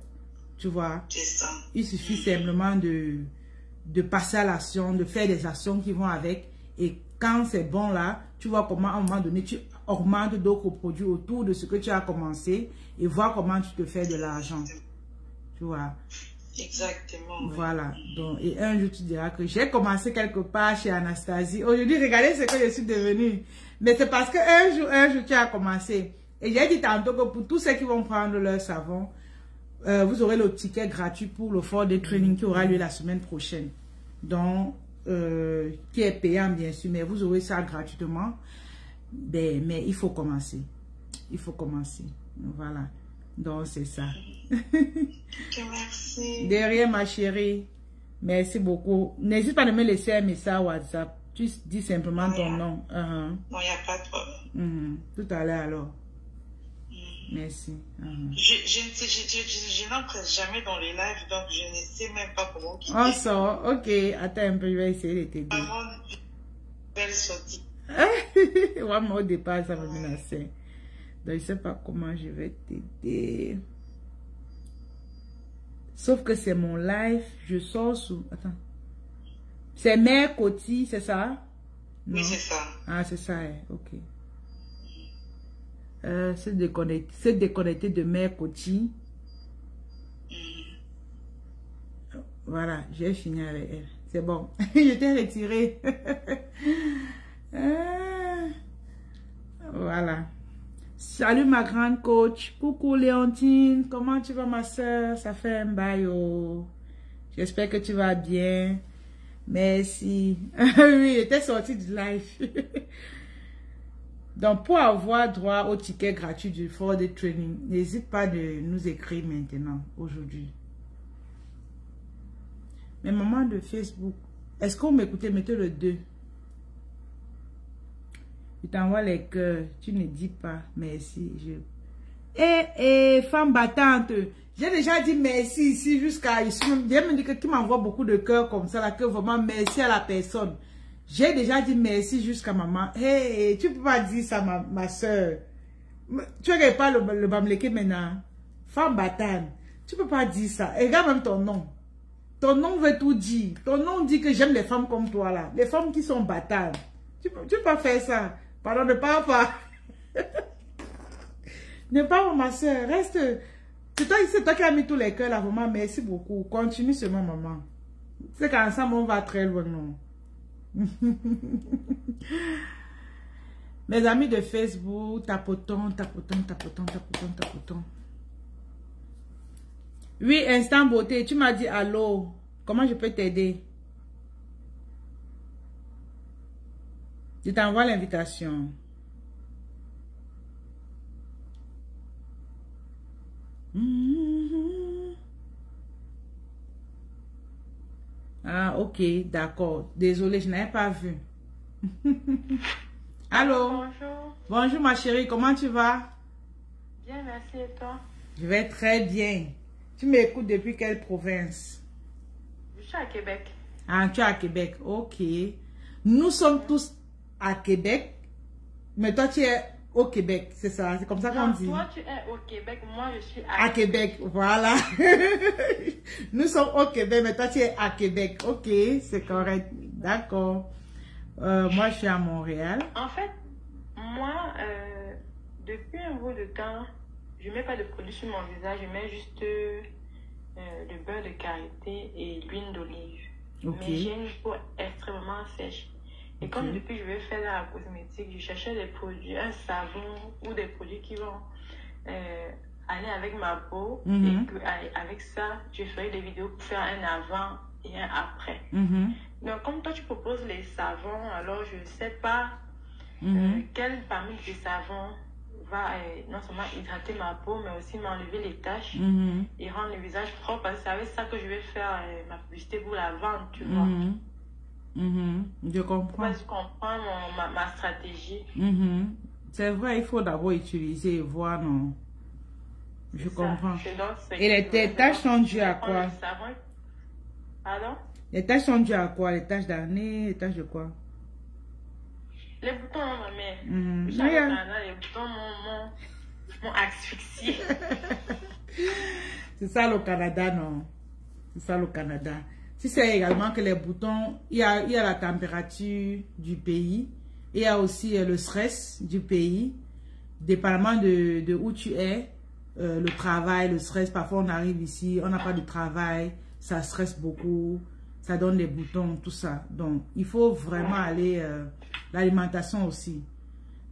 Speaker 1: Tu vois.
Speaker 2: C'est ça.
Speaker 1: Il suffit simplement de passer à l'action, de faire des actions qui vont avec. Et quand c'est bon là, tu vois comment à un moment donné, tu augmentes d'autres produits autour de ce que tu as commencé et voir comment tu te fais de l'argent. Tu vois.
Speaker 2: Exactement.
Speaker 1: Voilà. Donc, et un jour, tu diras que j'ai commencé quelque part chez Anastasie. Aujourd'hui, regardez ce que je suis devenue. Mais c'est parce qu'un jour, tu as commencé. Et j'ai dit tantôt que pour tous ceux qui vont prendre leur savon, vous aurez le ticket gratuit pour le 4-day training qui aura lieu la semaine prochaine. Donc, qui est payant bien sûr, mais vous aurez ça gratuitement. Mais il faut commencer. Il faut commencer. Voilà. Donc, c'est ça.
Speaker 2: Merci.
Speaker 1: De rien, ma chérie. Merci beaucoup. N'hésite pas à me laisser un message WhatsApp. Tu dis simplement ton nom.
Speaker 2: Non, il n'y a pas de problème.
Speaker 1: Tout à l'heure alors. Merci.
Speaker 2: Je n'entre jamais dans les lives, donc je ne sais même pas comment quitter.
Speaker 1: Oh, ça, ok. Attends un peu, je vais essayer de t'aider.
Speaker 2: Vraiment, belle sortie.
Speaker 1: Ouais, moi, au départ, ça me menaçait. Donc, je ne sais pas comment je vais t'aider. Sauf que c'est mon live. Je sors sous... Attends. C'est Mère Coty, c'est ça? Non?
Speaker 2: Oui, c'est ça.
Speaker 1: Ah, c'est ça, ok. C'est déconnecté de Mère Coty. Voilà, j'ai fini avec elle. C'est bon. Je t'ai retiré. Voilà. Salut ma grande coach. Coucou Léontine. Comment tu vas ma soeur? Ça fait un bail. J'espère que tu vas bien. Merci. Oui, j'étais sortie du live. Donc, pour avoir droit au ticket gratuit du 4-day training, n'hésite pas de nous écrire maintenant, aujourd'hui. Mais maman de Facebook, est-ce qu'on m'écoutait? Mettez le 2. Je t'envoie les cœurs. Tu ne dis pas merci. Femme battante, j'ai déjà dit merci ici jusqu'à ici. J'ai même dit que qui m'envoie beaucoup de cœurs comme ça, là, que vraiment merci à la personne. J'ai déjà dit merci jusqu'à maman. Hey, tu peux pas dire ça, ma soeur. Tu regardes pas le bamleke maintenant. Femme battante. Tu peux pas dire ça. Et regarde même ton nom. Ton nom veut tout dire. Ton nom dit que j'aime les femmes comme toi là. Les femmes qui sont battantes. Tu peux pas faire ça. Pardon, ne parle pas. Ne parle pas, ma soeur. Reste. C'est toi qui as mis tous les cœurs là. Vraiment, merci beaucoup. Continue seulement, maman. C'est qu'ensemble, on va très loin, non? Mes amis de Facebook, tapotons. Oui, Instant Beauté, tu m'as dit allô. Comment je peux t'aider? Je t'envoie l'invitation. Ah, ok, d'accord. Désolée, je n'avais pas vu. Allô?
Speaker 3: Bonjour.
Speaker 1: Bonjour, ma chérie, comment tu vas?
Speaker 3: Bien, merci, et toi?
Speaker 1: Je vais très bien. Tu m'écoutes depuis quelle province?
Speaker 3: Je suis à Québec.
Speaker 1: Ah, tu es à Québec, ok. Nous sommes tous à Québec, mais toi, tu es au Québec, c'est ça? C'est comme ça qu'on dit?
Speaker 3: Toi, tu es au Québec, moi, je suis
Speaker 1: à Québec, voilà. Nous sommes au Québec, mais toi, tu es à Québec. Ok, c'est correct. D'accord. Moi, je suis à Montréal.
Speaker 3: En fait, moi, depuis un bout de temps, je ne mets pas de produit sur mon visage, je mets juste le beurre de karité et l'huile d'olive. Mais j'ai une peau extrêmement sèche. Et comme depuis que je vais faire la cosmétique, je cherchais des produits, un savon ou des produits qui vont aller avec ma peau. Et avec ça, je ferai des vidéos pour faire un avant et un après. Donc, comme toi, tu proposes les savons, alors je ne sais pas quel parmi ces savons va non seulement hydrater ma peau, mais aussi m'enlever les taches et rendre le visage propre. Parce que c'est avec ça que je vais faire ma publicité pour la vente, tu vois.
Speaker 1: Je comprends.
Speaker 3: Je comprends ma stratégie.
Speaker 1: C'est vrai, il faut d'abord utiliser et voir, non. Je comprends.
Speaker 3: Donc,
Speaker 1: et les taches sont dues à quoi?
Speaker 3: Pardon?
Speaker 1: Les taches sont dues à quoi? Les taches d'acné, les taches de quoi?
Speaker 3: Les boutons, ma mère. Les boutons m'ont asphyxié.
Speaker 1: C'est ça le Canada, non? C'est ça le Canada. Si c'est également que les boutons, il y a la température du pays, il y a aussi le stress du pays, dépendamment de où tu es, le travail, le stress. Parfois, on arrive ici, on n'a pas de travail, ça stresse beaucoup, ça donne des boutons, tout ça. Donc, il faut vraiment aller... l'alimentation aussi.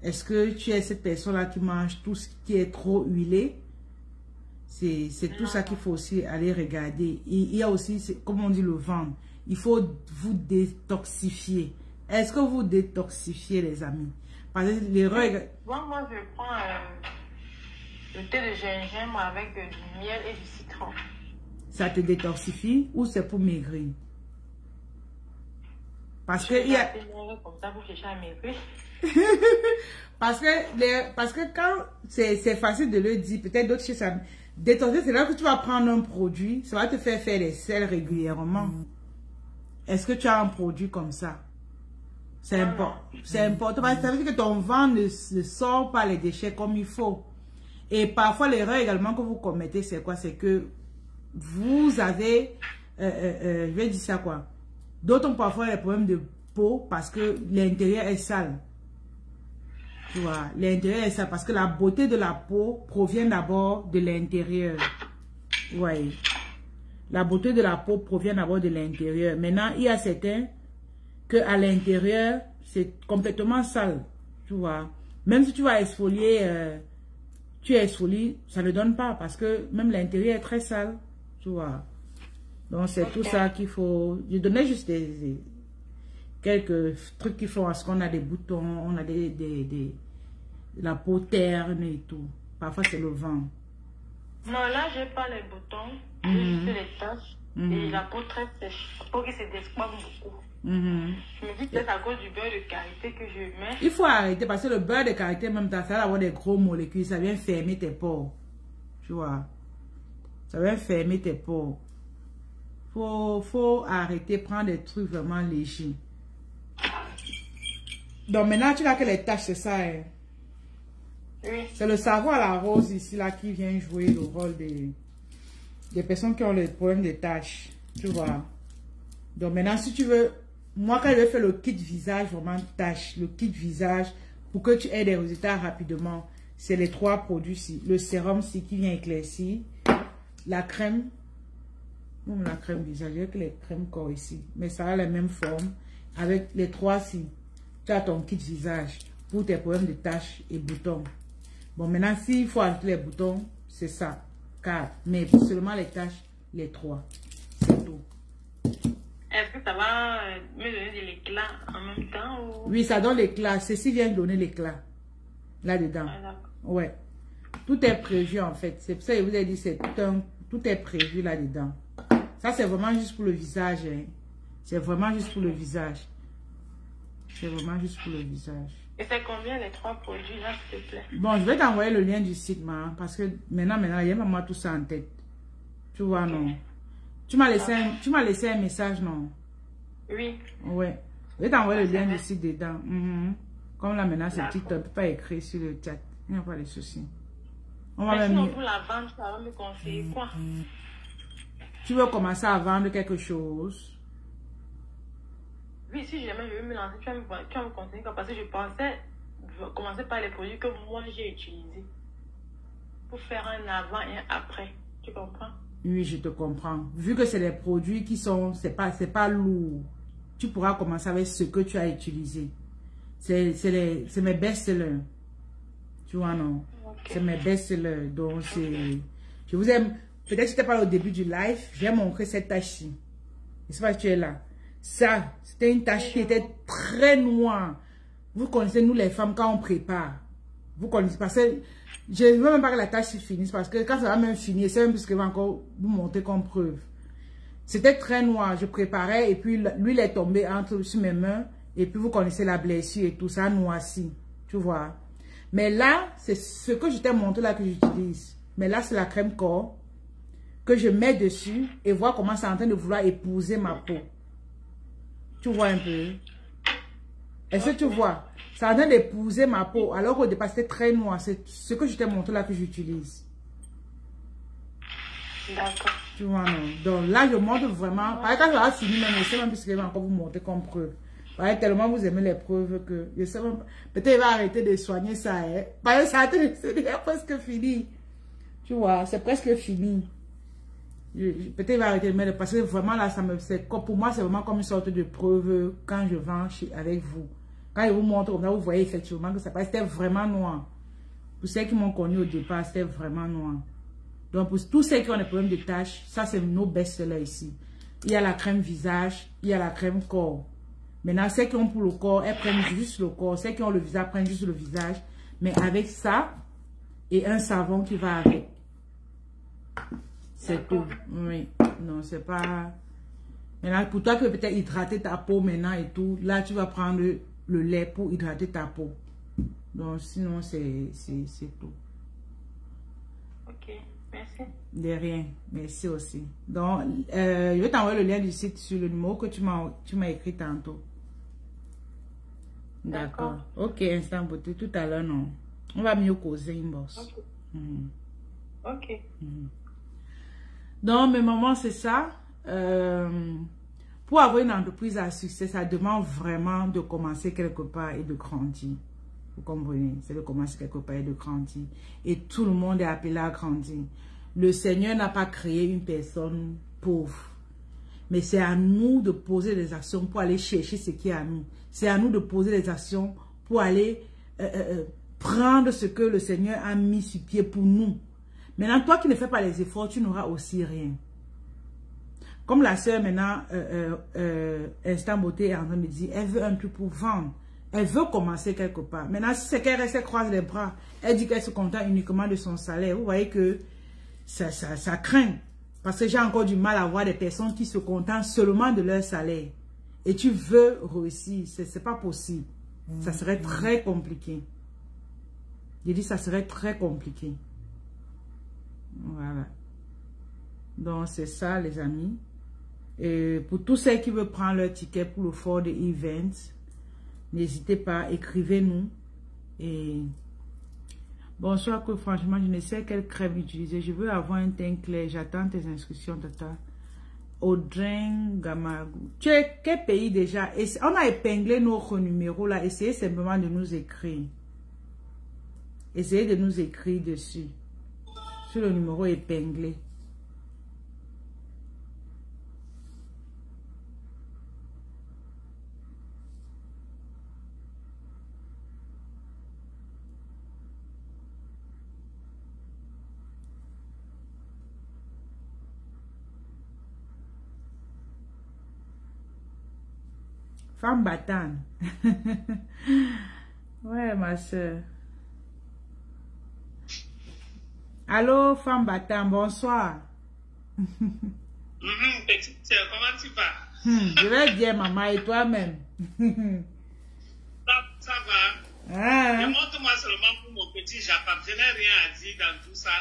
Speaker 1: Est-ce que tu es cette personne-là qui mange tout ce qui est trop huilé? C'est tout ça qu'il faut aussi aller regarder. Il y a aussi, comme on dit, le ventre. Il faut vous détoxifier. Est-ce que vous détoxifiez, les amis? Parce que l'erreur...
Speaker 3: Moi, je prends le thé de gingembre avec du miel et du citron.
Speaker 1: Ça te détoxifie ou c'est pour maigrir? Parce que il y a... parce que quand c'est facile de le dire, peut-être d'autres choses, ça détoxifier, c'est là que tu vas prendre un produit, ça va te faire les selles régulièrement. Est-ce que tu as un produit comme ça? C'est important. C'est important parce que ça veut dire que ton ventre ne sort pas les déchets comme il faut. Et parfois, l'erreur également que vous commettez, c'est quoi? C'est que vous avez, je vais dire ça quoi? D'autres ont parfois des problèmes de peau parce que l'intérieur est sale. Tu vois, l'intérieur est sale parce que la beauté de la peau provient d'abord de l'intérieur. Oui. La beauté de la peau provient d'abord de l'intérieur. Maintenant, il y a certains que à l'intérieur, c'est complètement sale. Tu vois. Même si tu vas exfolier, tu exfolies, ça ne donne pas parce que même l'intérieur est très sale. Tu vois. Donc, c'est tout ça qu'il faut... Je donnais juste quelques trucs qui font à ce qu'on a des boutons, on a la peau terne et tout. Parfois, c'est le vent.
Speaker 3: Non, là, je n'ai pas les boutons. J'ai juste les taches et la peau très sèche. La peau qui se désquame beaucoup. Je me dis que c'est à cause du beurre de karité que je mets.
Speaker 1: Il faut arrêter parce que le beurre de karité, même ça va avoir des gros molécules. Ça vient fermer tes pores. Tu vois. Ça vient fermer tes pores. Faut arrêter, prendre des trucs vraiment légers. Donc maintenant, tu vois que les taches, c'est ça. Hein?
Speaker 3: Oui.
Speaker 1: C'est le savon à la rose ici, là, qui vient jouer le rôle des personnes qui ont les problèmes de taches. Tu vois. Donc maintenant, si tu veux, moi, quand je vais faire le kit visage, vraiment tache, le kit visage, pour que tu aies des résultats rapidement, c'est les 3 produits-ci. Le sérum, ci, qui vient éclaircir. La crème. La crème visage, avec les crèmes corps ici. Mais ça a la même forme. Avec les 3-ci, tu as ton kit visage pour tes problèmes de taches et boutons. Bon, maintenant, s'il faut ajouter les boutons, c'est ça. 4. Mais pour seulement les taches, les 3. C'est tout.
Speaker 3: Est-ce que ça va me donner de l'éclat en même temps ou...
Speaker 1: Oui, ça donne l'éclat. Ceci vient donner l'éclat. Là-dedans.
Speaker 3: Ah,
Speaker 1: ouais. Tout est prévu en fait. C'est pour ça que je vous ai dit, c'est tout est prévu là-dedans. Ça, c'est vraiment juste pour le visage. Hein. C'est vraiment juste pour le visage. C'est vraiment juste pour le visage.
Speaker 3: Et c'est combien les 3 produits là, s'il te plaît?
Speaker 1: Bon, je vais t'envoyer le lien du site, parce que maintenant, il y a vraiment tout ça en tête. Tu vois, non? Tu m'as laissé un message, non?
Speaker 3: Oui.
Speaker 1: Ouais. Je vais t'envoyer le lien du site dedans. Comme là, maintenant, c'est TikTok, tu ne peux pas écrire sur le chat. Il n'y a pas de soucis. On va
Speaker 3: mais
Speaker 1: même...
Speaker 3: sinon, pour la vente, ça va me conseiller quoi?
Speaker 1: Tu veux commencer à vendre quelque chose?
Speaker 3: Oui, si jamais je veux me lancer, tu vas me conseiller quoi? Parce que je pensais commencer par les produits que moi j'ai utilisés pour faire un avant et un après. Tu comprends?
Speaker 1: Oui, je te comprends. Vu que c'est des produits qui sont, c'est pas lourd. Tu pourras commencer avec ce que tu as utilisé. C'est mes best-sellers. Tu vois, non? Okay. C'est mes best-sellers. Donc, je vous aime. Peut-être que c'était pas au début du live. J'ai montré cette tache-ci. Je sais pas si tu es là. Ça, c'était une tache qui était très noire. Vous connaissez, nous les femmes, quand on prépare. Vous connaissez, parce que je ne veux même pas que la tâche se finisse, parce que quand ça va même finir, c'est même parce qu'elle va encore vous montrer comme preuve. C'était très noir, je préparais, et puis l'huile est tombée sur mes mains, et puis vous connaissez la blessure et tout ça, noirci, tu vois. Mais là, c'est ce que je t'ai montré là que j'utilise. Mais là, c'est la crème corps que je mets dessus, et voir comment c'est en train de vouloir épouser ma peau. Tu vois un peu? Est-ce que tu vois? Ça a l'air d'épouser ma peau, alors qu'au départ, c'était très noir. C'est ce que je t'ai montré là que j'utilise.
Speaker 3: D'accord.
Speaker 1: Tu vois, non? Donc là, je montre vraiment. Par exemple, quand ça va finir, même, je sais même plus ce que je vais encore vous montrer comme preuve. Ouais, tellement vous aimez les preuves que je sais même. Peut-être il va arrêter de soigner ça. Hein? Parce que ça c'est presque fini. Tu vois, c'est presque fini. Peut-être il va arrêter de mettre. Parce que vraiment là, pour moi, c'est vraiment comme une sorte de preuve quand je vends avec vous. Quand je vous montre, vous voyez effectivement que ça c'était vraiment noir. Pour ceux qui m'ont connu au départ, c'était vraiment noir. Donc, pour tous ceux qui ont des problèmes de taches, ça, c'est nos best-sellers ici. Il y a la crème visage, il y a la crème corps. Maintenant, ceux qui ont pour le corps, elles prennent juste le corps. Ceux qui ont le visage, prennent juste le visage. Mais avec ça, et un savon qui va avec. C'est tout. Oui. Non, c'est pas... Maintenant, pour toi qui veux peut-être hydrater ta peau maintenant et tout, là, tu vas prendre le lait pour hydrater ta peau. Donc, sinon, c'est tout.
Speaker 3: Ok, merci.
Speaker 1: De rien. Merci aussi. Donc, je vais t'envoyer le lien du site sur le numéro que tu m'as écrit tantôt. D'accord. Ok, instant beauté. Tout à l'heure, non. On va mieux causer une bosse.
Speaker 3: Ok. Ok.
Speaker 1: Donc, mes mamans, c'est ça. Pour avoir une entreprise à succès, ça demande vraiment de commencer quelque part et de grandir. Vous comprenez? C'est de commencer quelque part et de grandir. Et tout le monde est appelé à grandir. Le Seigneur n'a pas créé une personne pauvre. Mais c'est à nous de poser des actions pour aller chercher ce qui est à nous. C'est à nous de poser des actions pour aller prendre ce que le Seigneur a mis sur pied pour nous. Maintenant, toi qui ne fais pas les efforts, tu n'auras aussi rien. Comme la sœur maintenant, Instant Beauté est en train de me dire, elle veut un truc pour vendre. Elle veut commencer quelque part. Maintenant, si c'est qu'elle reste, elle croise les bras, elle dit qu'elle se contente uniquement de son salaire. Vous voyez que ça craint. Parce que j'ai encore du mal à voir des personnes qui se contentent seulement de leur salaire. Et tu veux réussir. C'est pas possible. Ça serait très compliqué. J'ai dit ça serait très compliqué. Voilà. Donc, c'est ça, les amis. Et pour tous ceux qui veulent prendre leur ticket pour le Ford Event, n'hésitez pas, écrivez-nous. Et bonsoir, que franchement, je ne sais quelle crème utiliser. Je veux avoir un teint clair. J'attends tes inscriptions, tata. Audrin Gamagou. Tu es quel pays déjà? Et on a épinglé notre numéro là. Essayez simplement de nous écrire. Essayez de nous écrire dessus. Sur le numéro épinglé. Femme battante. Ouais, ma soeur. Allô, femme battante, bonsoir.
Speaker 2: Petite soeur, comment tu vas?
Speaker 1: Je vais bien, maman, et toi-même?
Speaker 2: Ça va.
Speaker 1: Ah.
Speaker 2: Montre-moi seulement pour mon petit Japon. Je n'ai rien à dire dans tout ça.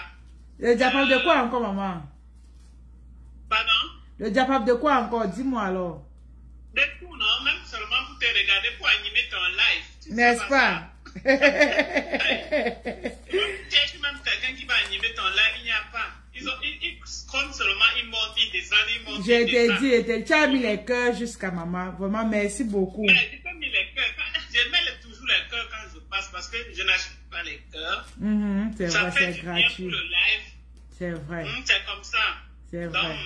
Speaker 1: Le Japon de quoi encore, maman?
Speaker 2: Pardon?
Speaker 1: Le Japon de quoi encore? Dis-moi alors.
Speaker 2: De tout, non? Même seulement pour te regarder, pour animer ton live.
Speaker 1: N'est-ce pas?
Speaker 2: Tu cherches même quelqu'un qui va animer ton live, il n'y a pas. Ils comptent seulement, ils montent, ils descendent, ils montent.
Speaker 1: Je t'ai dit, tu as mis les cœurs jusqu'à maman. Vraiment, merci beaucoup.
Speaker 2: Je t'ai mis les cœurs. Je mets toujours les cœurs quand je passe parce que je n'achète pas les cœurs.
Speaker 1: C'est vrai, c'est gratuit.
Speaker 2: Pour le live.
Speaker 1: C'est vrai.
Speaker 2: C'est comme ça.
Speaker 1: C'est vrai.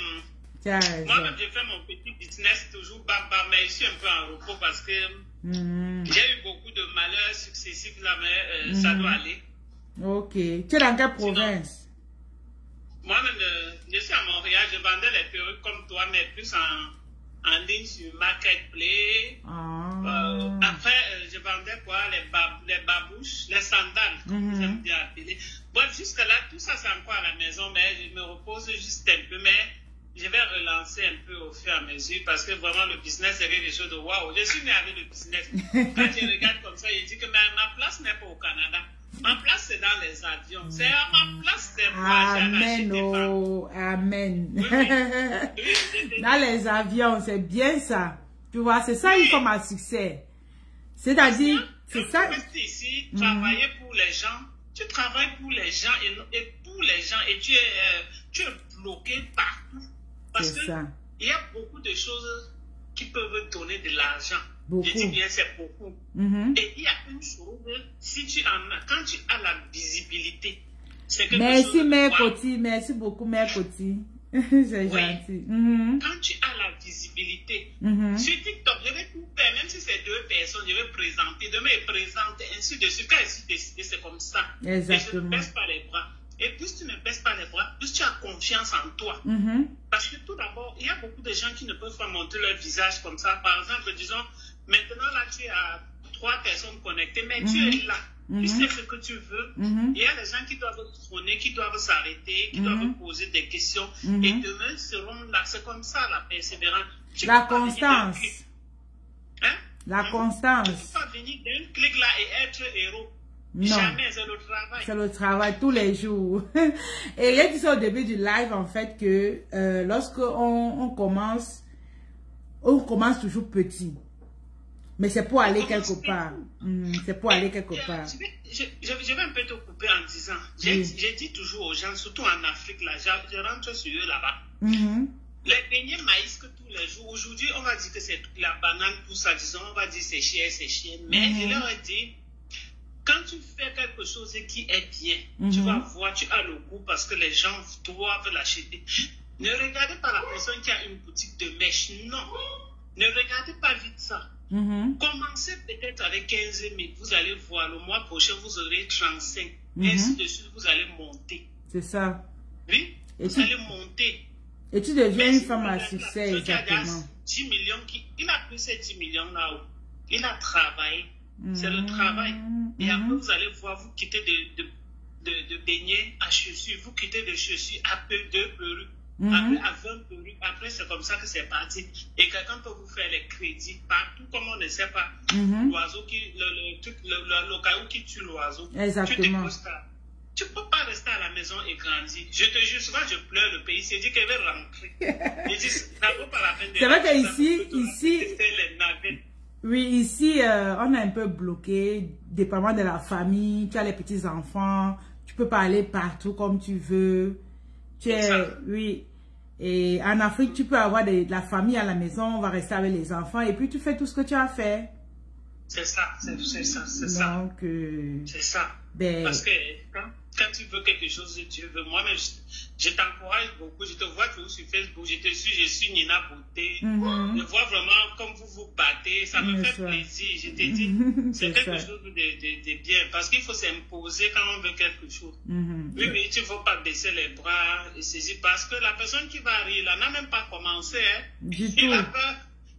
Speaker 4: Donc, moi-même, j'ai fait mon petit business toujours bas, mais je suis un peu en repos parce que j'ai eu beaucoup de malheurs successifs là, mais ça doit aller.
Speaker 1: Ok. Tu es dans quelle province?
Speaker 4: Moi-même, je suis à Montréal, je vendais les perruques comme toi, mais plus en ligne sur Marketplace. Après, je vendais quoi? Les babouches, les sandales, comme j'aime bien appeler. Bon, jusque-là, tout ça, c'est encore à la maison, mais je me repose juste un peu, mais je vais relancer un peu au fur et à mesure parce que vraiment, le business, c'est quelque chose de waouh. Je suis né avec le business. Quand je regarde comme ça, je dis que ma place n'est pas au Canada. Ma place, c'est dans les avions. C'est à ma place, c'est moi.
Speaker 1: Amen, oh, amen.
Speaker 4: Oui.
Speaker 1: Dans les avions, c'est bien ça. Tu vois, c'est ça une forme à succès. C'est-à-dire, c'est ça.
Speaker 4: Tu restes ici, travailler pour les gens. Tu travailles pour les gens et pour les gens et tu es bloqué partout. Parce que il y a beaucoup de choses qui peuvent donner de l'argent. Je dis bien, c'est beaucoup. Et il y a une chose, si tu en as, quand tu as la visibilité, c'est quelque chose.
Speaker 1: Merci, Mère Coty. Merci beaucoup, Mère Coty. C'est gentil.
Speaker 4: Quand tu as la visibilité, sur TikTok, je vais tout faire, même si c'est 2 personnes, je vais présenter, demain je présente, ainsi de suite. Quand je suis décidé, c'est comme ça.
Speaker 1: Exactement.
Speaker 4: Et je ne baisse pas les bras. Et plus tu ne baisses pas les bras, plus tu as confiance en toi. Parce que tout d'abord, il y a beaucoup de gens qui ne peuvent pas montrer leur visage comme ça. Par exemple, disons, maintenant là, tu as 3 personnes connectées, mais tu es là. Tu sais ce que tu veux. Il y a des gens qui doivent trôner, qui doivent s'arrêter, qui doivent poser des questions. Et demain, ils seront là. C'est comme ça, la persévérance.
Speaker 1: La constance.
Speaker 4: Hein?
Speaker 1: La constance.
Speaker 4: Tu ne peux pas venir d'un clic là et être héros.
Speaker 1: Non.
Speaker 4: Jamais, c'est le travail.
Speaker 1: C'est le travail tous les jours. Et j'ai dit ça au début du live, en fait, que lorsqu'on commence toujours petit. Mais c'est pour aller quelque part. C'est pour aller quelque part.
Speaker 4: Je vais un peu te couper en disant, j'ai dit toujours aux gens, surtout en Afrique, là, je rentre sur eux là-bas. Les beignets maïs que tous les jours, aujourd'hui, on va dire que c'est la banane, tout ça, disons, on va dire c'est cher. Mais je leur ai dit, quand tu fais quelque chose qui est bien, tu vas voir, tu as le goût parce que les gens doivent l'acheter. Ne regardez pas la personne qui a une boutique de mèches, non. Ne regardez pas vite ça. Commencez peut-être avec 15 000, vous allez voir, le mois prochain, vous aurez 35. Ainsi de suite, vous allez monter.
Speaker 1: C'est ça.
Speaker 4: Oui, vous allez monter.
Speaker 1: Et tu deviens une femme à succès, exactement.
Speaker 4: 10 millions, il a pris ces 10 millions là-haut. Il a travaillé. C'est le travail. Et après, vous allez voir, vous quittez de beignets à chaussures, vous quittez de chaussures à peu de perruques. Après, à 20 perruques, après, c'est comme ça que c'est parti. Et quelqu'un peut vous faire les crédits partout, comme on ne sait pas. L'oiseau le caillou qui tue l'oiseau.
Speaker 1: Exactement.
Speaker 4: Tu ne peux pas rester à la maison et grandir. Je te jure, souvent je pleure le pays. C'est dit qu'elle va rentrer. Je dis, ça ne vaut pas la peine de.
Speaker 1: C'est vrai qu'ici, oui, ici, on est un peu bloqué, dépendamment de la famille. Tu as les petits-enfants, tu peux pas aller partout comme tu veux. Oui. Et en Afrique, tu peux avoir de la famille à la maison, on va rester avec les enfants, et puis tu fais tout ce que tu as fait.
Speaker 4: C'est ça, c'est ça.
Speaker 1: Donc,
Speaker 4: c'est ça. Parce que quand tu veux quelque chose, tu veux. Moi-même, je t'encourage beaucoup. Je te vois toujours sur Facebook. Je suis Nina Beauté. Je vois vraiment comme vous vous battez. Ça me fait plaisir. Je te dis, c'est quelque chose de bien. Parce qu'il faut s'imposer quand on veut quelque chose. Oui, mais tu ne faut pas baisser les bras et saisir. Parce que la personne qui va rire, là, n'a même pas commencé. Il a peur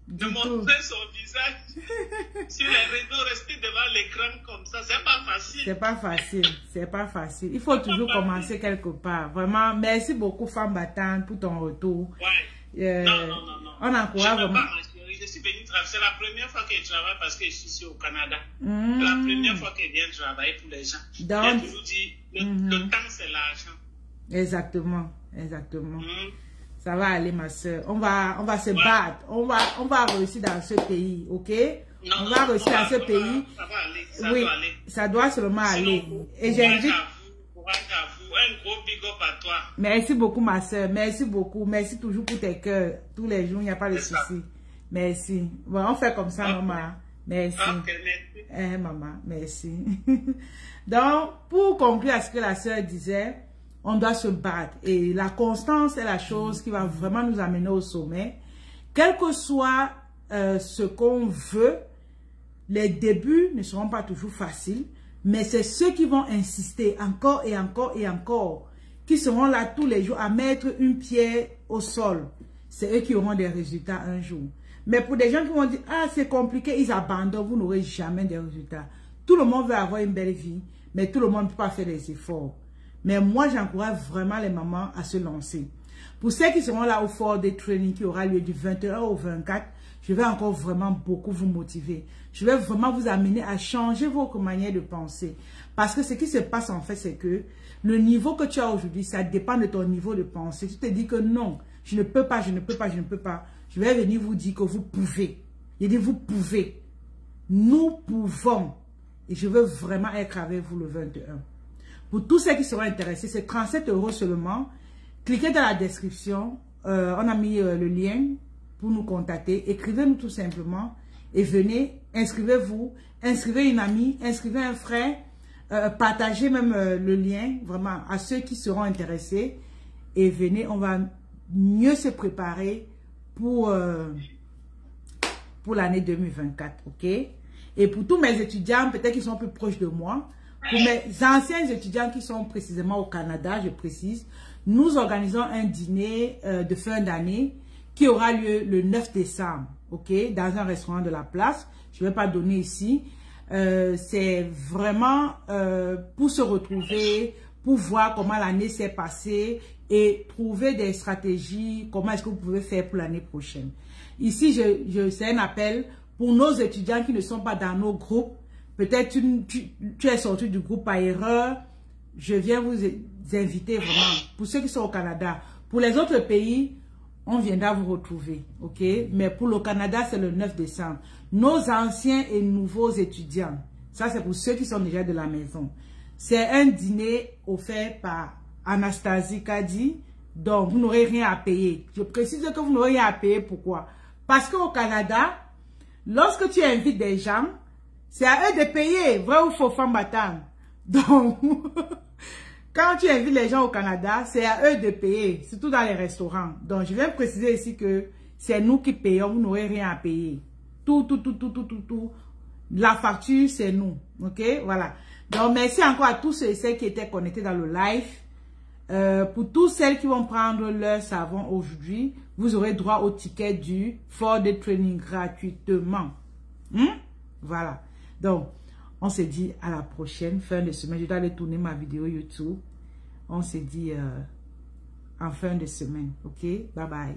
Speaker 4: de montrer son visage sur les réseaux, rester devant l'écran comme ça, c'est pas facile. C'est pas facile,
Speaker 1: c'est pas facile. Il faut toujours commencer quelque part. Vraiment, merci beaucoup, femme battante, pour ton retour.
Speaker 4: Ouais. Non.
Speaker 1: On encourage vraiment.
Speaker 4: Je suis venue travailler. C'est la première fois que je travaille parce que je suis ici au Canada. C'est la première fois que je viens travailler pour les gens. Donc, j'ai toujours dit, le temps, c'est l'argent.
Speaker 1: Exactement. Ça va aller, ma soeur. On va se battre. On va réussir dans ce pays, ok? On va réussir dans ce pays.
Speaker 4: Ça va aller.
Speaker 1: Oui, ça doit seulement aller. Et j'invite.
Speaker 4: Courage à vous. Un gros big up à toi.
Speaker 1: Merci beaucoup, ma soeur. Merci beaucoup. Merci toujours pour tes cœurs. Tous les jours, il n'y a pas de souci. Merci. Bon, on fait comme ça, maman. Merci.
Speaker 4: Ok, merci.
Speaker 1: Maman, merci. Donc, pour conclure à ce que la soeur disait, on doit se battre. Et la constance est la chose qui va vraiment nous amener au sommet. Quel que soit ce qu'on veut, les débuts ne seront pas toujours faciles, mais c'est ceux qui vont insister encore et encore et encore, qui seront là tous les jours à mettre une pierre au sol. C'est eux qui auront des résultats un jour. Mais pour des gens qui vont dire, ah, c'est compliqué, ils abandonnent, vous n'aurez jamais des résultats. Tout le monde veut avoir une belle vie, mais tout le monde ne peut pas faire des efforts. Mais moi, j'encourage vraiment les mamans à se lancer. Pour ceux qui seront là au 4-day training qui aura lieu du 21 au 24, je vais encore vraiment beaucoup vous motiver. Je vais vraiment vous amener à changer votre manière de penser. Parce que ce qui se passe en fait, c'est que le niveau que tu as aujourd'hui, ça dépend de ton niveau de pensée. Tu te dis que non, je ne peux pas, je ne peux pas, je ne peux pas. Je vais venir vous dire que vous pouvez. Je dis vous pouvez. Nous pouvons. Et je veux vraiment être avec vous le 21. Pour tous ceux qui seront intéressés, c'est 37 € seulement. Cliquez dans la description. On a mis le lien pour nous contacter. Écrivez-nous tout simplement. Et venez, inscrivez-vous. Inscrivez une amie, inscrivez un frère. Partagez même le lien vraiment à ceux qui seront intéressés. Et venez, on va mieux se préparer pour l'année 2024. Ok? Et pour tous mes étudiants, peut-être qu'ils sont plus proches de moi, pour mes anciens étudiants qui sont précisément au Canada, je précise, nous organisons un dîner de fin d'année qui aura lieu le 9 décembre, ok, dans un restaurant de la place. Je ne vais pas donner ici. C'est vraiment pour se retrouver, pour voir comment l'année s'est passée et trouver des stratégies, comment est-ce que vous pouvez faire pour l'année prochaine. Ici, c'est un appel pour nos étudiants qui ne sont pas dans nos groupes. Peut-être tu es sorti du groupe par erreur. Je viens vous inviter vraiment. Pour ceux qui sont au Canada. Pour les autres pays, on viendra vous retrouver. Ok? Mais pour le Canada, c'est le 9 décembre. Nos anciens et nouveaux étudiants. Ça, c'est pour ceux qui sont déjà de la maison. C'est un dîner offert par Anastasie Kadi. Donc, vous n'aurez rien à payer. Je précise que vous n'aurez rien à payer. Pourquoi? Parce qu'au Canada, lorsque tu invites des gens, c'est à eux de payer, vrai ou faux, femme battante. Donc, quand tu invites les gens au Canada, c'est à eux de payer, surtout dans les restaurants. Donc, je viens préciser ici que c'est nous qui payons, vous n'aurez rien à payer. Tout. La facture, c'est nous. Ok, voilà. Donc, merci encore à tous ceux et celles qui étaient connectés dans le live. Pour tous celles qui vont prendre leur savon aujourd'hui, vous aurez droit au ticket du 4-day training gratuitement. Voilà. Donc, on se dit à la prochaine fin de semaine. Je dois aller tourner ma vidéo YouTube. On se dit en fin de semaine. Ok? Bye bye.